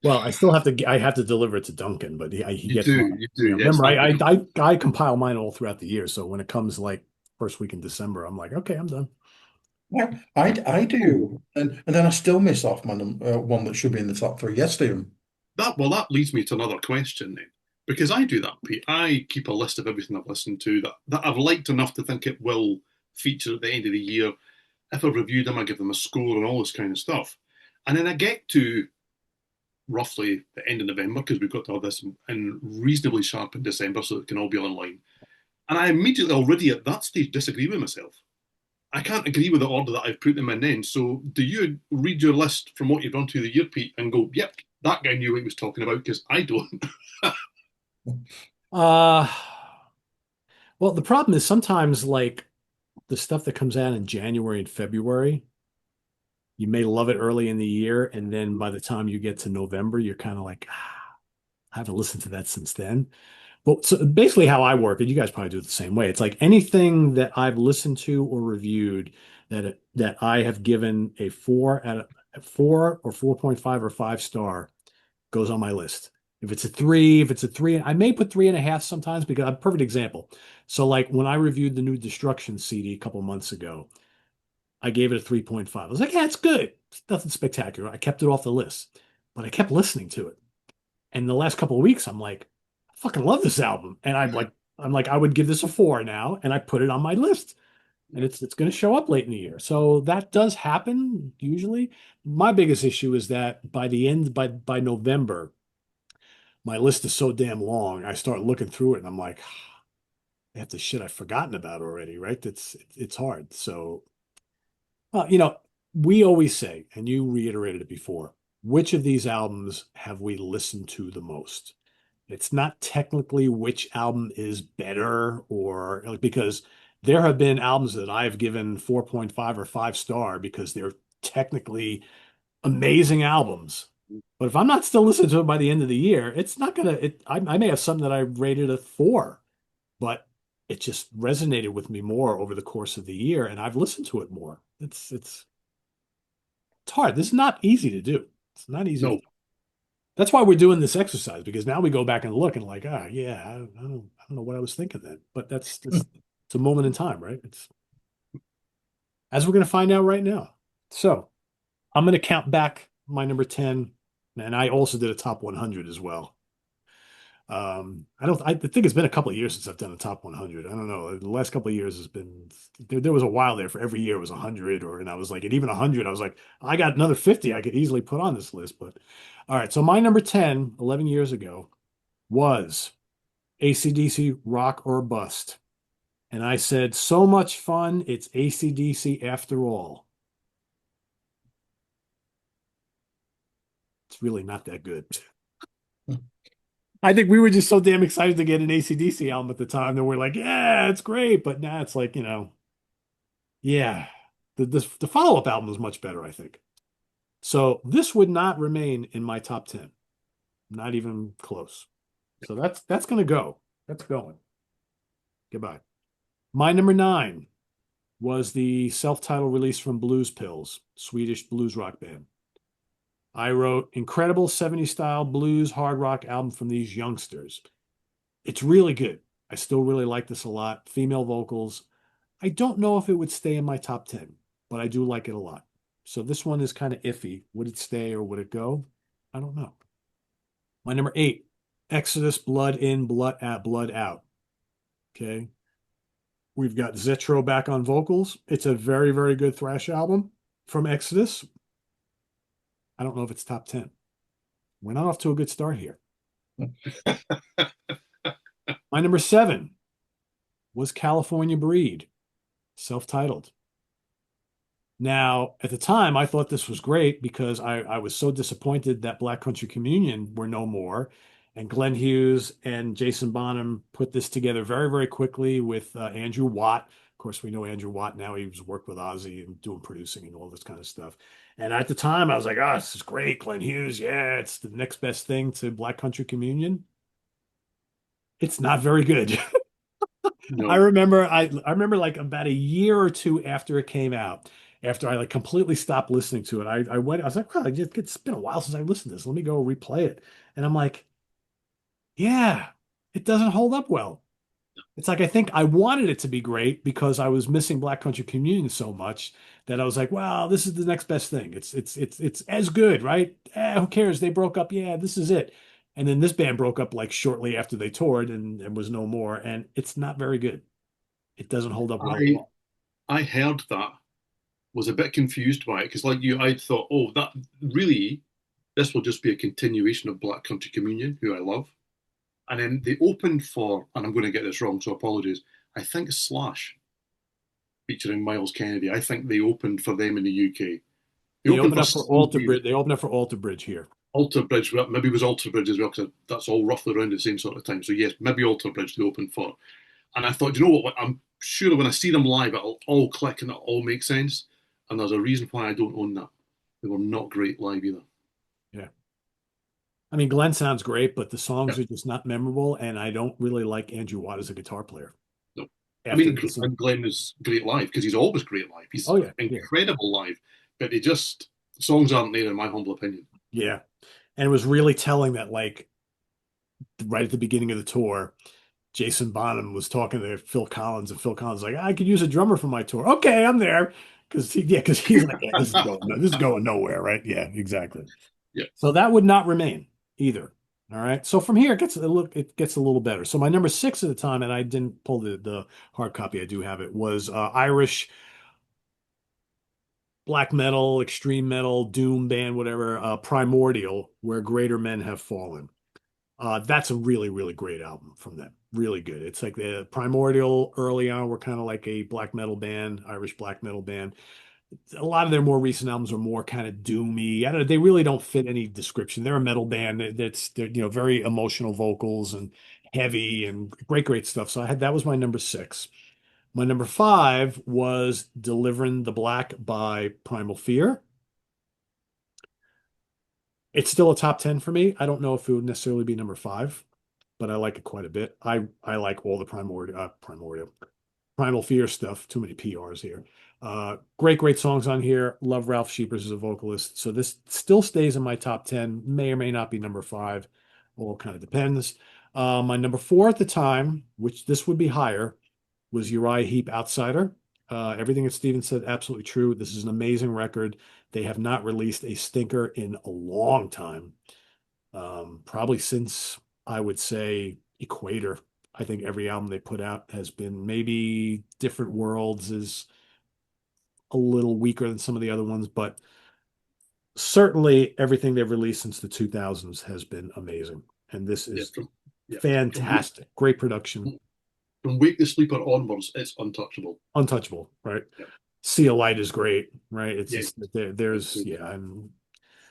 Well, I still have to. I have to deliver it to Duncan, but he You gets do, mine. you do. You know, Yes, remember, I compile mine all throughout the year. So when it comes like first week in December, I'm like, okay, I'm done. Yeah, I do, and then I still miss off my one that should be in the top three. Yes, Stephen. that leads me to another question then. Because I do that, Pete. I keep a list of everything I've listened to that I've liked enough to think it will feature at the end of the year. if I've reviewed them, I give them a score and all this kind of stuff. And then I get to roughly the end of November because we've got to have this in reasonably sharp in December so it can all be online. And I immediately already at that stage disagree with myself. I can't agree with the order that I've put them in then. So do you read your list from what you've done through the year, Pete, and go, yep, that guy knew what he was talking about because I don't. Uh, well, the problem is sometimes like the stuff that comes out in January and February, you may love it early in the year, and then by the time you get to November, you're kind of like, I haven't listened to that since then. But so basically, how I work, and you guys probably do it the same way. It's like anything that I've listened to or reviewed that I have given a four or 4.5 or 5 star goes on my list. If it's a three, I may put 3.5 sometimes because I'm a perfect example. So like when I reviewed the new Destruction CD a couple months ago, I gave it a 3.5. I was like, yeah, it's good. It's nothing spectacular. I kept it off the list, but I kept listening to it. And the last couple of weeks, I'm like, I fucking love this album. And I'm like, I would give this a 4 now, and I put it on my list. And it's going to show up late in the year. So that does happen usually. My biggest issue is that by the end, by November, my list is so damn long. I start looking through it and I'm like, half the shit I've forgotten about already, right? It's hard. So, we always say, and you reiterated it before, which of these albums have we listened to the most? It's not technically which album is better or like, because there have been albums that I've given 4.5 or 5 star because they're technically amazing albums. But if I'm not still listening to it by the end of the year, it's not gonna I may have something that I rated a 4, but it just resonated with me more over the course of the year and I've listened to it more. It's hard. This is not easy to do. It's not easy to No, do. That's why we're doing this exercise because now we go back and look and like, yeah, I don't know what I was thinking then. But it's a moment in time, right? It's as we're gonna find out right now. So I'm gonna count back my number 10, and I also did a top 100 as well. I think it's been a couple of years since I've done a top 100. I don't know. The last couple of years has been there was a while there for every year it was 100 and I was like, at even 100, I was like, I got another 50 I could easily put on this list. But all right, so my number 10, 11 years ago, was AC/DC Rock or Bust. And I said, so much fun, it's AC/DC after all. It's really not that good. I think we were just so damn excited to get an AC/DC album at the time that we're like, yeah, it's great. But now it's like, yeah, the follow-up album is much better, I think. So this would not remain in my top 10, not even close. So that's gonna go. That's going. Goodbye. My number 9 was the self-titled release from Blues Pills, Swedish blues rock band. I wrote incredible 70s style blues hard rock album from these youngsters. It's really good. I still really like this a lot. Female vocals. I don't know if it would stay in my top 10, but I do like it a lot. So this one is kind of iffy. Would it stay or would it go? I don't know. My number 8, Exodus, Blood In, Blood Out, Blood Out. Okay. We've got Zetro back on vocals. It's a very, very good thrash album from Exodus. I don't know if it's top 10. We're not off to a good start here. My number 7 was California Breed, self-titled. Now, at the time, I thought this was great because I was so disappointed that Black Country Communion were no more. And Glenn Hughes and Jason Bonham put this together very, very quickly with Andrew Watt. Of course, we know Andrew Watt now. He's worked with Ozzy and doing producing and all this kind of stuff. And at the time, I was like, oh, this is great. Glenn Hughes, yeah, it's the next best thing to Black Country Communion. It's not very good. no. I remember like about a year or two after it came out, after I like completely stopped listening to it, I was like, well, it's been a while since I listened to this. Let me go replay it. And I'm like, yeah, it doesn't hold up well. It's like I think I wanted it to be great because I was missing Black Country Communion so much that I was like, wow, this is the next best thing. It's as good, right? Who cares? They broke up. Yeah, this is it. And then this band broke up like shortly after they toured and was no more. And it's not very good. It doesn't hold up well at I all. I heard that was a bit confused by it because, like you, I thought, oh, that really, this will just be a continuation of Black Country Communion, who I love. And then they opened for, and I'm going to get this wrong, so apologies. I think Slash featuring Miles Kennedy. I think they opened for them in the UK. They They opened opened for up for Steve Alter Reid. Bridge. They opened up for Alter Bridge here. Alter Bridge, well, maybe it was Alter Bridge as well, because that's all roughly around the same sort of time. So yes, maybe Alter Bridge they opened for. And I thought, you know what? I'm sure when I see them live, it'll all click and it'll all make sense. And there's a reason why I don't own that. They were not great live either. Yeah. I mean, Glenn sounds great, but the songs Yeah, are just not memorable, and I don't really like Andrew Watt as a guitar player. no. I After mean, this, and Glenn is great live because he's always great live. He's oh yeah, yeah, incredible live, but he just the songs aren't there in my humble opinion. yeah. And it was really telling that, like, right at the beginning of the tour, Jason Bonham was talking to Phil Collins, and Phil Collins was like, I could use a drummer for my tour. Okay, I'm there. Because he's like, yeah, this is going nowhere, right? Yeah, exactly. Yeah, So that would not remain either. All right. So from here it gets a little better. So my number six at the time, and I didn't pull the hard copy, I do have it, was Irish black metal, extreme metal, doom band, whatever, Primordial, Where Greater Men Have Fallen. That's a really, really great album from them. Really good. It's like the Primordial early on were kind of like a black metal band, Irish black metal band. A lot of their more recent albums are more kind of doomy. I don't know, they really don't fit any description. They're a metal band they're very emotional vocals and heavy and great, great stuff. So I had that was my number six. My number five was Delivering the Black by Primal Fear. It's still a top 10 for me. I don't know if it would necessarily be number five, but I like it quite a bit. I like all the primordial Primal Fear stuff. Too many PRs here. Great, great songs on here. Love Ralph Sheepers as a vocalist. So this still stays in my top 10. May or may not be number five. All kind of depends. My number four at the time, which this would be higher, was Uriah Heep Outsider. Everything that Steven said, absolutely true. This is an amazing record. They have not released a stinker in a long time. Probably since I would say Equator. I think every album they put out has been maybe Different Worlds is a little weaker than some of the other ones, but certainly everything they've released since the 2000s has been amazing. And this yeah, is yeah. fantastic. Great production. From Wake the Sleeper onwards, it's untouchable. Untouchable, right? Yeah, Sea of Light is great, right? It's yeah, just there's yeah,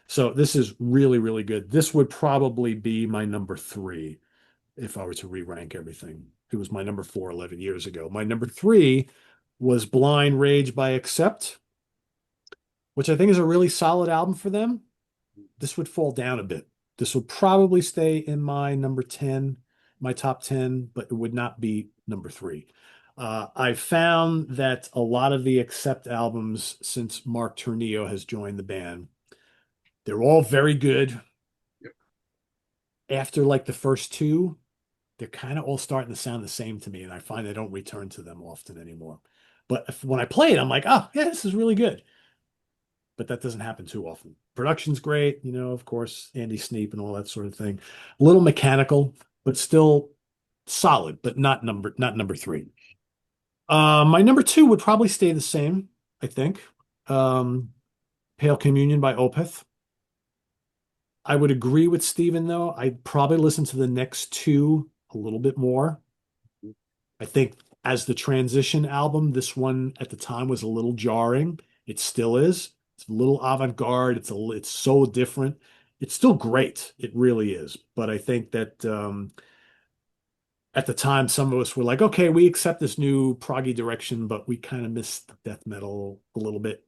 so this is really, really good. This would probably be my number three if I were to re-rank everything. It was my number four 11 years ago. My number three was Blind Rage by Accept, which I think is a really solid album for them. This would fall down a bit. This would probably stay in my number 10, my top 10, but it would not be number three. I found that a lot of the Accept albums since Mark Tornillo has joined the band, they're all very good. yeah. After like the first two, they're kind of all starting to sound the same to me, and I find I don't return to them often anymore. But when I play it, I'm like, oh, yeah, this is really good. But that doesn't happen too often. Production's great, of course, Andy Sneap and all that sort of thing. A little mechanical, but still solid, but not number three. My number two would probably stay the same, I think. Um, Pale Communion by Opeth. I would agree with Steven, though. I'd probably listen to the next two a little bit more. I think as the transition album, this one at the time was a little jarring. It still is. It's a little avant-garde. It's so different. It's still great. It really is. But I think that at the time, some of us were like, okay, we accept this new proggy direction, but we kind of miss death metal a little bit,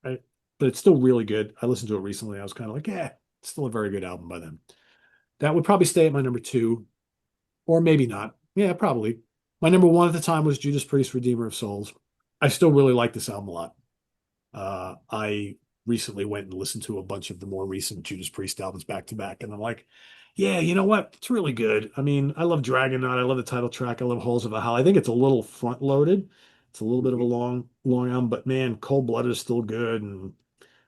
right? But it's still really good. I listened to it recently. I was kind of like, yeah, it's still a very good album by them. That would probably stay at my number two, or maybe not. Yeah, probably. My number one at the time was Judas Priest, Redeemer of Souls. I still really like this album a lot. I recently went and listened to a bunch of the more recent Judas Priest albums back to back, and I'm like, yeah, you know what? It's really good. I mean, I love Dragonaut. I love the title track. I love Halls of Hell. I think it's a little front loaded. It's a little bit of a long, long album, but man, Cold Blood is still good, and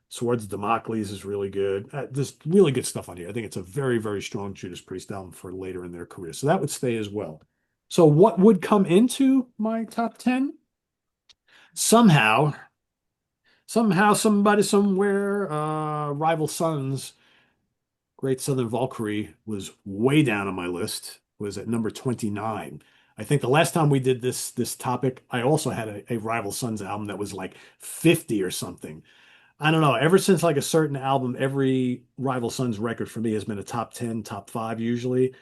Swords of Damocles is really good. There's really good stuff on here. I think it's a very, very strong Judas Priest album for later in their career. So that would stay as well. So what would come into my top 10? Somehow Somehow, somebody, somewhere, Rival Sons, Great Southern Valkyrie was way down on my list, was at number 29. I think the last time we did this topic, I also had a Rival Sons album that was like 50 or something. I don't know. Ever since like a certain album, every Rival Sons record for me has been a top 10, top five usually.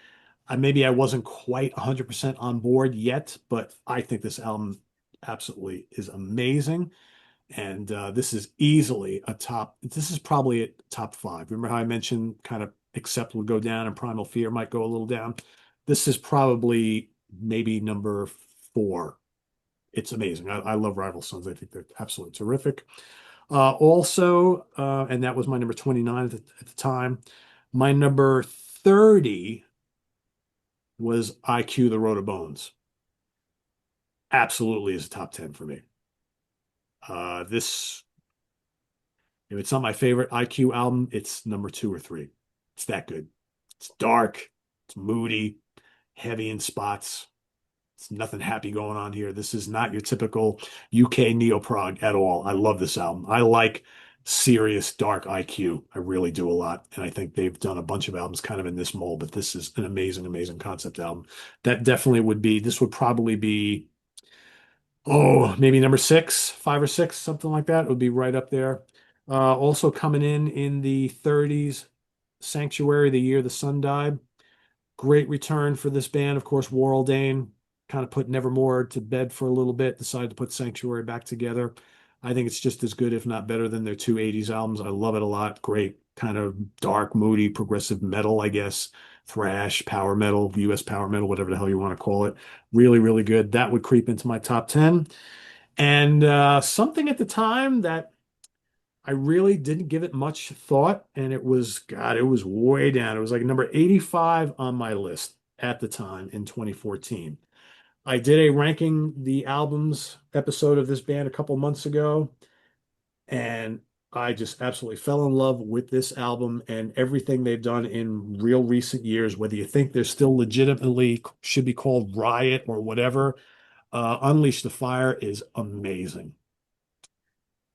Maybe I wasn't quite 100% on board yet, but I think this album absolutely is amazing. And this is easily a top, this is probably a top five. Remember how I mentioned kind of Accept would go down and Primal Fear might go a little down? This is probably maybe number four. It's amazing. I love Rival Sons. I think they're absolutely terrific. Also, and that was my number 29 at the time. My number 30 was IQ, The Road of Bones. Absolutely is a top 10 for me. This, if it's not my favorite IQ album, it's number two or three. It's that good. It's dark, it's moody, heavy in spots. It's nothing happy going on here. This is not your typical UK neo-prog at all. I love this album. I like serious dark IQ. I really do a lot. And I think they've done a bunch of albums kind of in this mold, but this is an amazing, amazing concept album. That definitely would be, this would probably be, oh, maybe number six, five or six, something like that. It would be right up there. Also coming in the 30s, Sanctuary, The Year the Sun Died. Great return for this band. Of course, Warrell Dane kind of put Nevermore to bed for a little bit, decided to put Sanctuary back together. I think it's just as good, if not better, than their two 80s albums. I love it a lot. Great kind of dark, moody, progressive metal, I guess. Thrash, power metal, US power metal, whatever the hell you want to call it. Really, really good. That would creep into my top 10. And something at the time that I really didn't give it much thought, and it was, God, it was way down. It was like number 85 on my list at the time in 2014. I did a ranking the albums episode of this band a couple months ago, and I just absolutely fell in love with this album and everything they've done in real recent years, whether you think they're still legitimately should be called Riot or whatever. Unleash the Fire is amazing.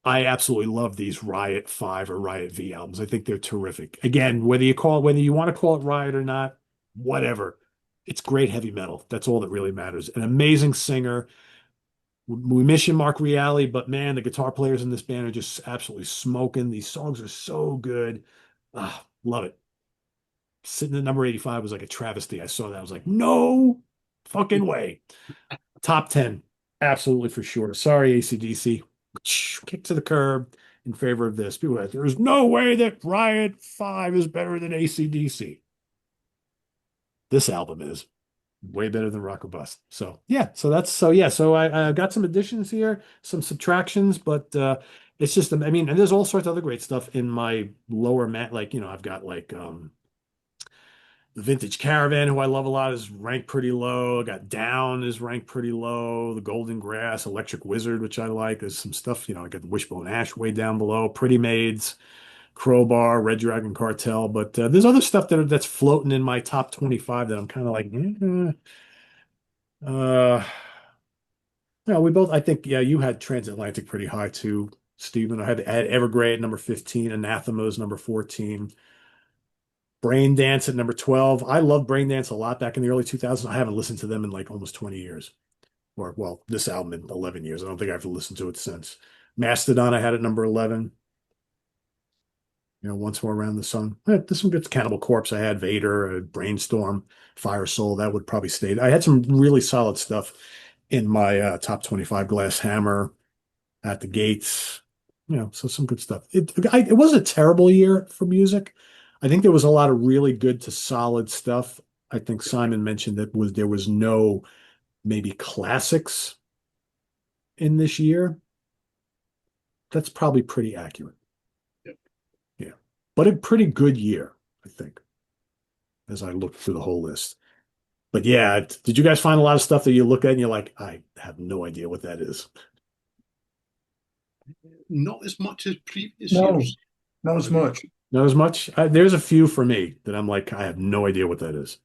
I absolutely love these Riot 5 or Riot V albums. I think they're terrific. Again, whether you want to call it Riot or not, whatever. It's great heavy metal. That's all that really matters. An amazing singer. We miss you, Mark Reale, but man, the guitar players in this band are just absolutely smoking. These songs are so good. Ah, love it. Sitting at number 85 was like a travesty. I saw that. I was like, no fucking way. Top 10. Absolutely for sure. Sorry, AC/DC. Kick to the curb in favor of this. People are like, there's no way that Riot 5 is better than AC/DC. This album is way better than Rock or Bust. So yeah, so I got some additions here, some subtractions, but it's just, I mean, and there's all sorts of other great stuff in my lower mat. Like, I've got like the Vintage Caravan, who I love a lot, is ranked pretty low. I got Down is ranked pretty low. The Golden Grass, Electric Wizard, which I like. There's some stuff, I got the Wishbone Ash way down below. Pretty Maids, Crowbar, Red Dragon Cartel. But there's other stuff that's floating in my top 25 that I'm kind of like, uh, we both, I think, yeah, you had Transatlantic pretty high too, Stephen. I had Evergrey at number 15, Anathema's number 14. Brain Dance at number 12. I loved Brain Dance a lot back in the early 2000s. I haven't listened to them in like almost 20 years. Or, well, this album in 11 years. I don't think I've listened to it since. Mastodon, I had at number 11. Once More Around the Sun. This one gets Cannibal Corpse. I had Vader, Brainstorm, Fire Soul. That would probably stay. I had some really solid stuff in my top 25. Glass Hammer, At the Gates. So some good stuff. It wasn't a terrible year for music. I think there was a lot of really good to solid stuff. I think Simon mentioned that there was no maybe classics in this year. That's probably pretty accurate. Yep. Yeah. But a pretty good year, I think, as I looked through the whole list. But yeah, did you guys find a lot of stuff that you look at and you're like, I have no idea what that is? Not as much as previous No, years. not as much. Not as much. There's a few for me that I'm like, I have no idea what that is.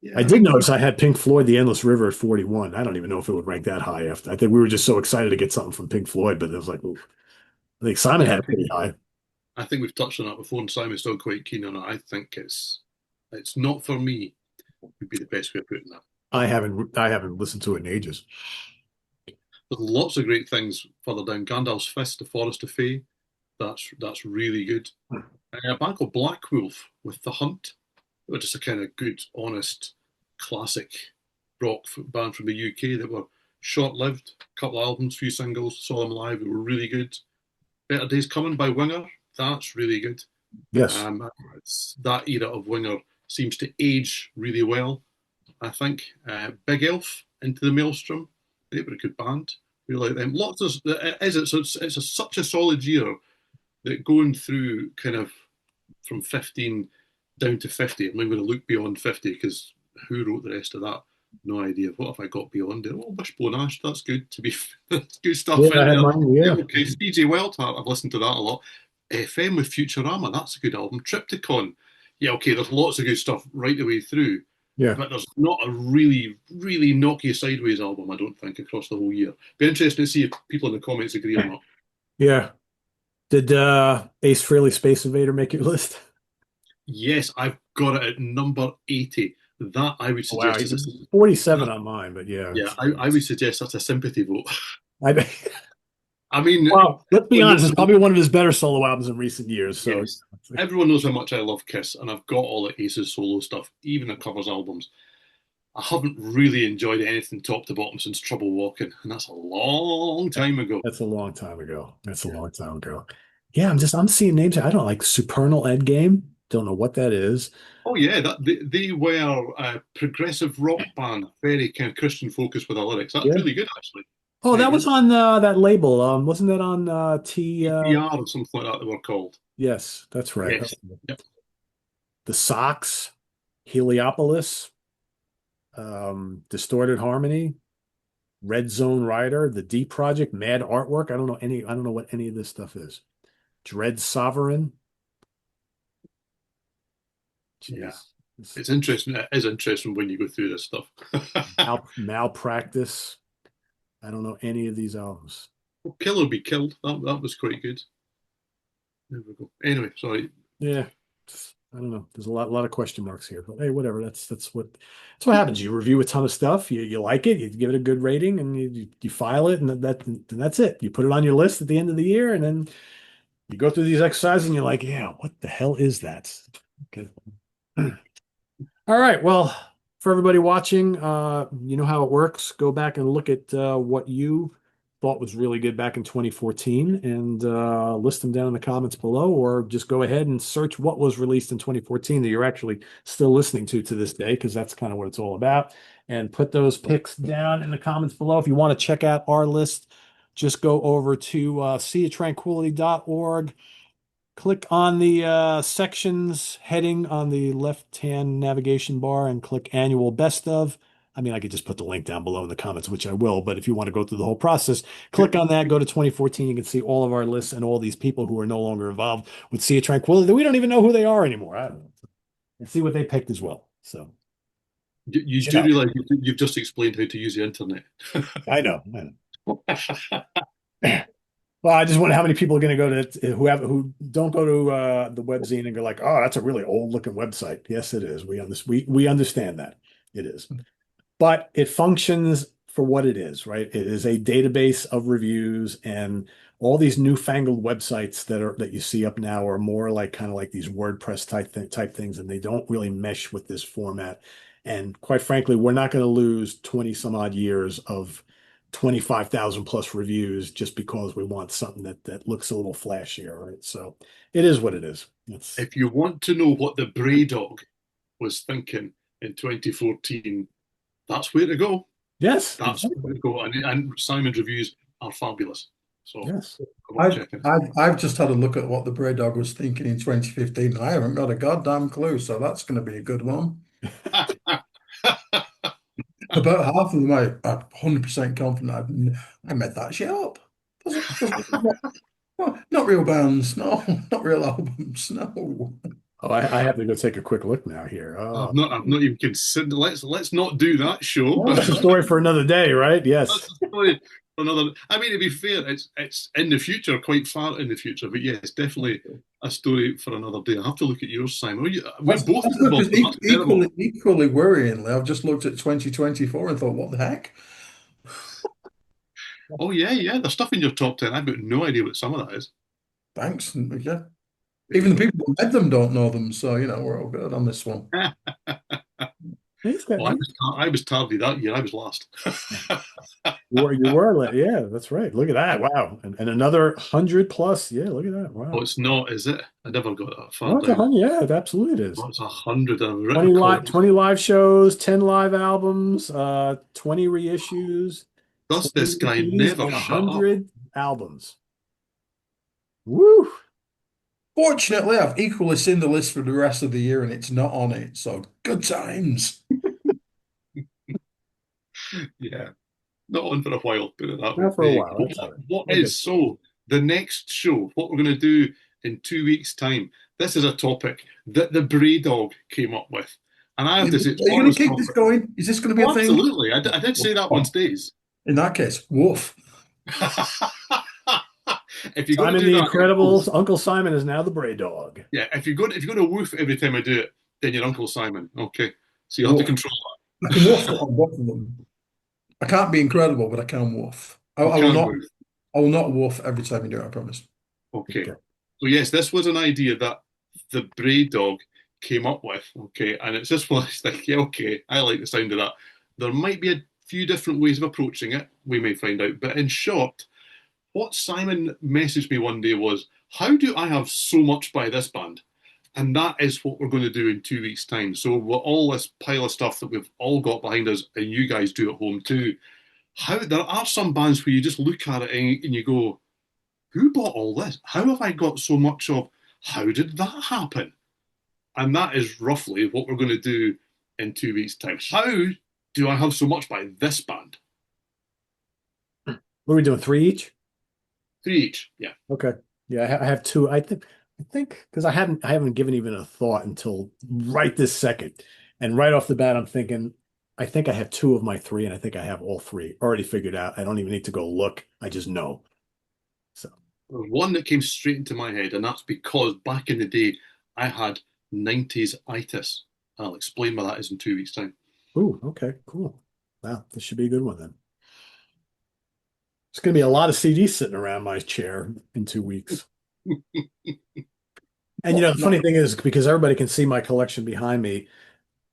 I Yeah, I did mean, notice I had Pink Floyd, The Endless River at 41. I don't even know if it would rank that high after. I think we were just so excited to get something from Pink Floyd, but it was like, oof. I think Simon yeah, had it pretty high. I think we've touched on that before, and Simon's still quite keen on it. I think it's not for me. Would be the best way of putting that. I haven't listened to it in ages. There's lots of great things further down. Gandalf's Fist, The Forest of Fey. That's really good. A band called Black Wolf with The Hunt. They were just a kind of good, honest, classic rock band from the UK that were short-lived. A couple of albums, few singles. Saw them live. They were really good. Better Days Coming by Winger. That's really good. Yes. That era of Winger seems to age really well. I think Big Elf, Into the Maelstrom. They were a good band. We like them. Lots of such a solid year that going through kind of from 15 down to 50. I'm not going to look beyond 50 because who wrote the rest of that? No idea. What have I got beyond it? Oh, Wishbone Ash. That's good to be. That's good stuff Yeah, I in had there. mine. Yeah, Yeah. okay. CJ Wild, I've listened to that a lot. FM with Futurama. That's a good album. Triptychon. Yeah, okay. There's lots of good stuff right the way through, Yeah. but there's not a really, really knock you sideways album. I don't think across the whole year. Be interesting to see if people in the comments agree or not. Yeah. Did Ace Frehley Space Invader make your list? Yes, I've got it at number 80. That I would Wow, suggest is a 47 that, on mine, but yeah. yeah, I would suggest that's a sympathy vote. I I mean, well, let's be everyone honest, knows, it's probably one of his better solo albums in recent years. So yes, everyone knows how much I love Kiss, and I've got all the Ace's solo stuff, even the covers albums. I haven't really enjoyed anything top to bottom since Trouble Walking, and that's a long time ago. that's a long time ago. That's a Yeah. long time ago. Yeah, I'm seeing names. I don't like Supernal Endgame. Don't know what that is. Oh yeah, they were a progressive rock band, very kind of Christian focused with the lyrics. That's Yeah. really good, actually. Oh, Very that was good. on that label. Wasn't that on T EPR or something like that they were called. yes, that's right. Yes. Yep. The Sox, Heliopolis, Distorted Harmony, Red Zone Rider, The Deep Project, Mad Artwork. I don't know what any of this stuff is. Dread Sovereign. Yeah. Jeez. It's interesting. It is interesting when you go through this stuff. Malpractice. I don't know any of these albums. Well, Kill or Be Killed. That was quite good. There we go. Anyway, sorry. Yeah. I don't know. There's a lot of question marks here, but hey, whatever. That's what happens. You review a ton of stuff. You like it. You give it a good rating, and you file it, and that's it. You put it on your list at the end of the year, and then you go through these exercises, and you're like, yeah, what the hell is that? Okay. All right. Well, for everybody watching, you know how it works. Go back and look at what you thought was really good back in 2014 and list them down in the comments below, or just go ahead and search what was released in 2014 that you're actually still listening to this day, because that's kind of what it's all about. And put those picks down in the comments below. If you want to check out our list, just go over to seatranquility.org. Click on the sections heading on the left-hand navigation bar and click annual best of. I mean, I could just put the link down below in the comments, which I will, but if you want to go through the whole process, click on that, go to 2014. You can see all of our lists and all these people who are no longer involved with Sea of Tranquility that we don't even know who they are anymore. I don't know. And see what they picked as well. So, You you do know, realize you've just explained how to use the internet. I know. I know. Well, I just wonder how many people are going to go to who don't go to the webzine and go like, oh, that's a really old looking website. Yes, it is. We understand that it is, but it functions for what it is, right? It is a database of reviews, and all these newfangled websites that you see up now are more like kind of like these WordPress type things, and they don't really mesh with this format. And quite frankly, we're not going to lose 20 some odd years of 25,000 plus reviews just because we want something that looks a little flashier, right? So it is what it is. It's If you want to know what the Bray dog was thinking in 2014, that's where to go. yes, That's where exactly. to go. And Simon's reviews are fabulous. So Yes. come on, check it. I've just had a look at what the Bray Dog was thinking in 2015. I haven't got a goddamn clue, so that's going to be a good one. About half of them, I'm 100% confident I made that shit up. Not real bands, no, not real albums, no. Oh, I have to go take a quick look now here. I've not even considered. Let's not do that show. Well, that's a story for another day, right? That's Yes. a story for another. I mean, to be fair, it's in the future, quite far in the future. But yeah, it's definitely a story for another day. I have to look at yours, Simon. We're both That's at the good bottom. because That's terrible. equally worryingly, I've just looked at 2024 and thought, what the heck? Oh yeah, yeah. There's stuff in your top 10. I've got no idea what some of that is. Thanks. Yeah. There you Even the go. people who read them don't know them. So, we're all good on this one. He's got, Well, I was tardy that year. I was last. yeah, that's right. Look at that. Wow. And another 100 plus. Yeah, look at that. Oh, Wow. it's not, is it? I never got that far No, it's a down. hundred. Yeah, it absolutely it is. Oh, it's 100. I've written 20 live, records. 20 live shows, 10 live albums, 20 reissues, Does 20 this guy EPs, never and shut up? 100 albums. Woo! Fortunately, I've equally seen the list for the rest of the year and it's not on it. So, good times. Yeah, not on for a while, put it that way. Not for There a you while. go. That's all right. What We'll get is so the next show? What we're going to do in 2 weeks' time? This is a topic that the Bray dog came up with, and I Are have to say, it's you going to honest keep this topic. going? Is this going to be Oh, a thing? absolutely. I did say that on stage. In that case, woof. If you're going to Simon do the that, Incredibles. Uncle Simon is now the Bray Dog. yeah, if you're going to woof every time I do it, then you're Uncle Simon. Okay, so you have to Woof. control I can woof on both of them. I can't be incredible, but I can woof. that. You I will can not. woof. I will not woof every time you do it. I promise. Okay. Okay. So yes, this was an idea that the Bray dog came up with. Okay, and it's just one. It's like, yeah, okay, I like the sound of that. There might be a few different ways of approaching it. We may find out. But in short, what Simon messaged me one day was, "How do I have so much by this band?" And that is what we're going to do in 2 weeks' time. So we're all this pile of stuff that we've all got behind us, and you guys do at home too. How there are some bands where you just look at it and you go, who bought all this? How have I got so much of? How did that happen? And that is roughly what we're going to do in 2 weeks' time. How do I have so much by this band? What are we doing? Three each? Three each. Yeah. Okay. Yeah, I have two. I think because I haven't given even a thought until right this second. And right off the bat, I'm thinking, I think I have two of my three, and I think I have all three already figured out. I don't even need to go look. I just know. So, There's one that came straight into my head, and that's because back in the day, I had 90s itis. I'll explain what that is in 2 weeks' time. ooh, okay, cool. Wow, this should be a good one then. It's going to be a lot of CDs sitting around my chair in 2 weeks. And What? the funny thing is, because everybody can see my collection behind me,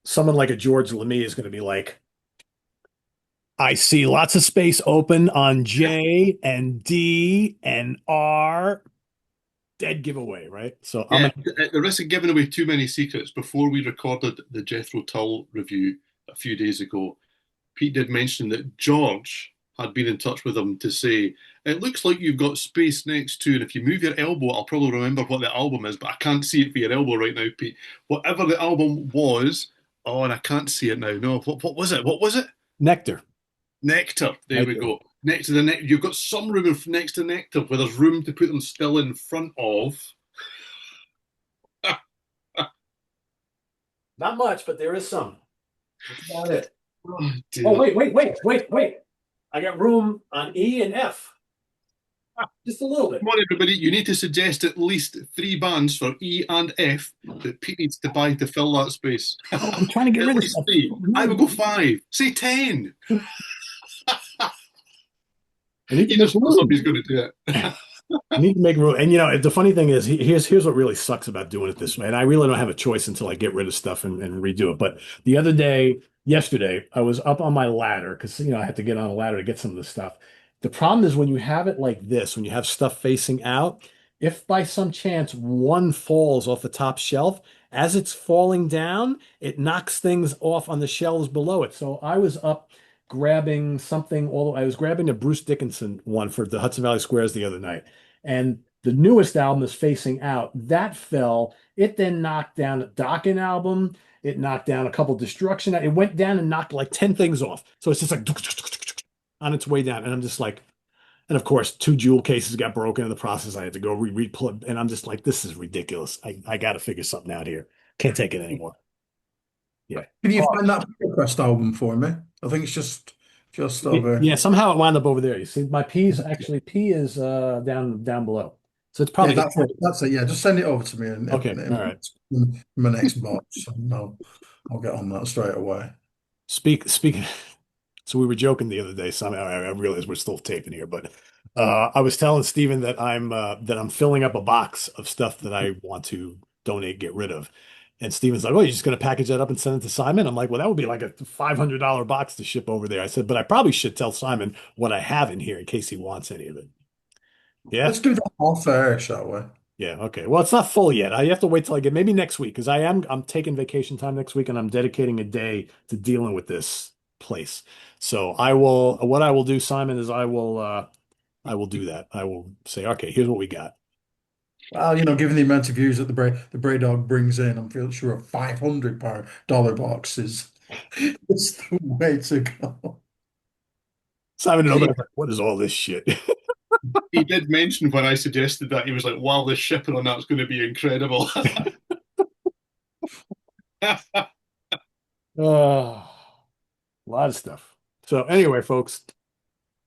someone like a George LeMay is going to be like, I see lots of space open on J and D and R. Dead giveaway, right? So I'm Yeah, gonna, at the risk of giving away too many secrets, before we recorded the Jethro Tull review a few days ago, Pete did mention that George had been in touch with him to say, it looks like you've got space next to, and if you move your elbow, I'll probably remember what the album is, but I can't see it for your elbow right now, Pete. Whatever the album was, oh, and I can't see it now. No, what was it? What was it? Nectar. Nectar. There Right we there. go. Next to the nectar, you've got some room next to Nectar where there's room to put them still in front of. Not much, but there is some. That's about it. Oh, Oh, dear. wait. I got room on E and F. Just a little bit. Come on, everybody. You need to suggest at least three bands for E and F that Pete needs to buy to fill that space. Oh, I'm trying to get At rid of least stuff. three. I would go five. Say 10. I need to You make just know room. somebody's going to do it. I need to make room. And the funny thing is, here's what really sucks about doing it this way. And I really don't have a choice until I get rid of stuff and redo it. But yesterday, I was up on my ladder because I had to get on a ladder to get some of the stuff. The problem is when you have it like this, when you have stuff facing out, if by some chance one falls off the top shelf, as it's falling down, it knocks things off on the shelves below it. So I was up grabbing something, although I was grabbing a Bruce Dickinson one for the Hudson Valley Squares the other night. And the newest album is facing out. That fell. It then knocked down a Dokken album. It knocked down a couple Destruction. It went down and knocked like 10 things off. So it's just like on its way down. And I'm just like, And of course, two jewel cases got broken in the process. I had to go re-plug, and I'm just like, this is ridiculous. I got to figure something out here. Can't take it anymore. Yeah. Can you Oh, find that Quest album for me? I think it's just over. yeah. Somehow it wound up over there. You see, my P is down below. So it's Yeah, probably that's it. That's it. Yeah, just send it over to me okay. All right. in my next box, and I'll get on that straight away. Speaking. So we were joking the other day. Somehow I realize we're still taping here, but I was telling Steven that I'm filling up a box of stuff that I want to donate, get rid of. And Steven's like, "Oh, you're just going to package that up and send it to Simon?" I'm like, "Well, that would be like a $500 box to ship over there." I said, "But I probably should tell Simon what I have in here in case he wants any of it." Yeah. Let's do that off air, shall we? Yeah. Okay. Well, it's not full yet. I have to wait till I get maybe next week because I'm taking vacation time next week and I'm dedicating a day to dealing with this place. So what I will do, Simon, is I will do that. I will say, okay, here's what we got. Well, given the amount of views that the Bray Dog brings in, I'm feeling sure a $500 box is the way to go. Simon and He, Obed, what is all this shit? he did mention when I suggested that, he was like, "Wow, the shipping on that's going to be incredible." Oh, a lot of stuff. So anyway, folks,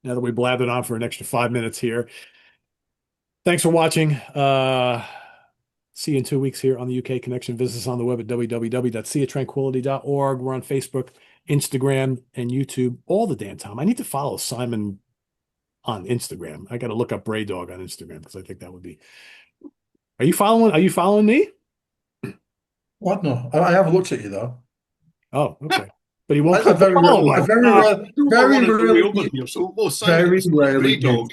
now that we blathered on for an extra 5 minutes here, thanks for watching. See you in 2 weeks here on the UK Connection. Visit us on the web at www.seatranquility.org. We're on Facebook, Instagram, and YouTube all the damn time. I need to follow Simon on Instagram. I got to look up Bray Dog on Instagram because I think that would be. Are you following me? What? No, I haven't looked at you though. Oh, okay. But he won't I click the very, follow I button. You were very running away over rarely, here. So, oh, Simon, very it's the rarely Bray do. Dog.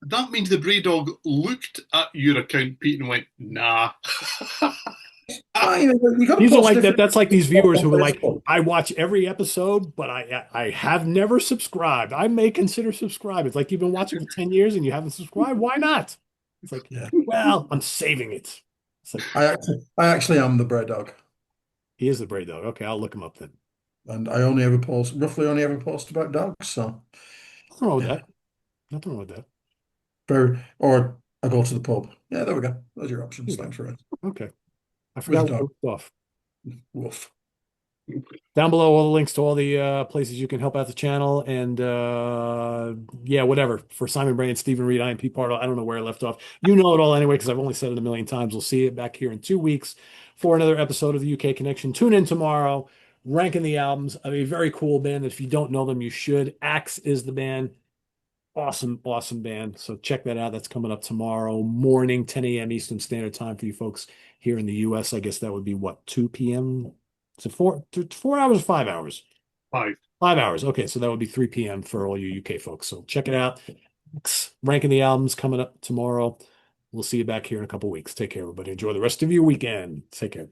That means the Bray Dog looked at your account, Pete, and went, "Nah." You got to These are post like that. different That's like these stuff viewers on who are like, Facebook. I watch every episode, but I have never subscribed. I may consider subscribe. It's like you've been watching for 10 years and you haven't subscribed. Why not? It's like, Yeah, well, I'm saving it. It's like I actually am the Bray Dog, he is the Bray Dog. Okay, I'll look him up then. and I roughly only ever post about dogs. So Nothing wrong with yeah, that. Nothing wrong with that. or I go to the pub. Yeah, there we go. Those are your There options. you Thanks for it. go. Okay. I With forgot what I dog. left off. Woof. Down below, all the links to all the places you can help out the channel. And yeah, whatever. For Simon Bray and Steven Reid, I am Pete Pardo. I don't know where I left off. You know it all anyway, because I've only said it a million times. We'll see it back here in 2 weeks for another episode of the UK Connection. Tune in tomorrow, ranking the albums of a very cool band that if you don't know them, you should. Axe is the band. Awesome, awesome band. So check that out. That's coming up tomorrow morning, 10 a.m. Eastern Standard Time for you folks here in the US. I guess that would be what, 2 p.m.? Is it 4 hours or 5 hours? 5. 5 hours. Okay, so that would be 3 p.m. for all you UK folks. So check it out. Ranking the albums coming up tomorrow. We'll see you back here in a couple weeks. Take care, everybody. Enjoy the rest of your weekend. Take care.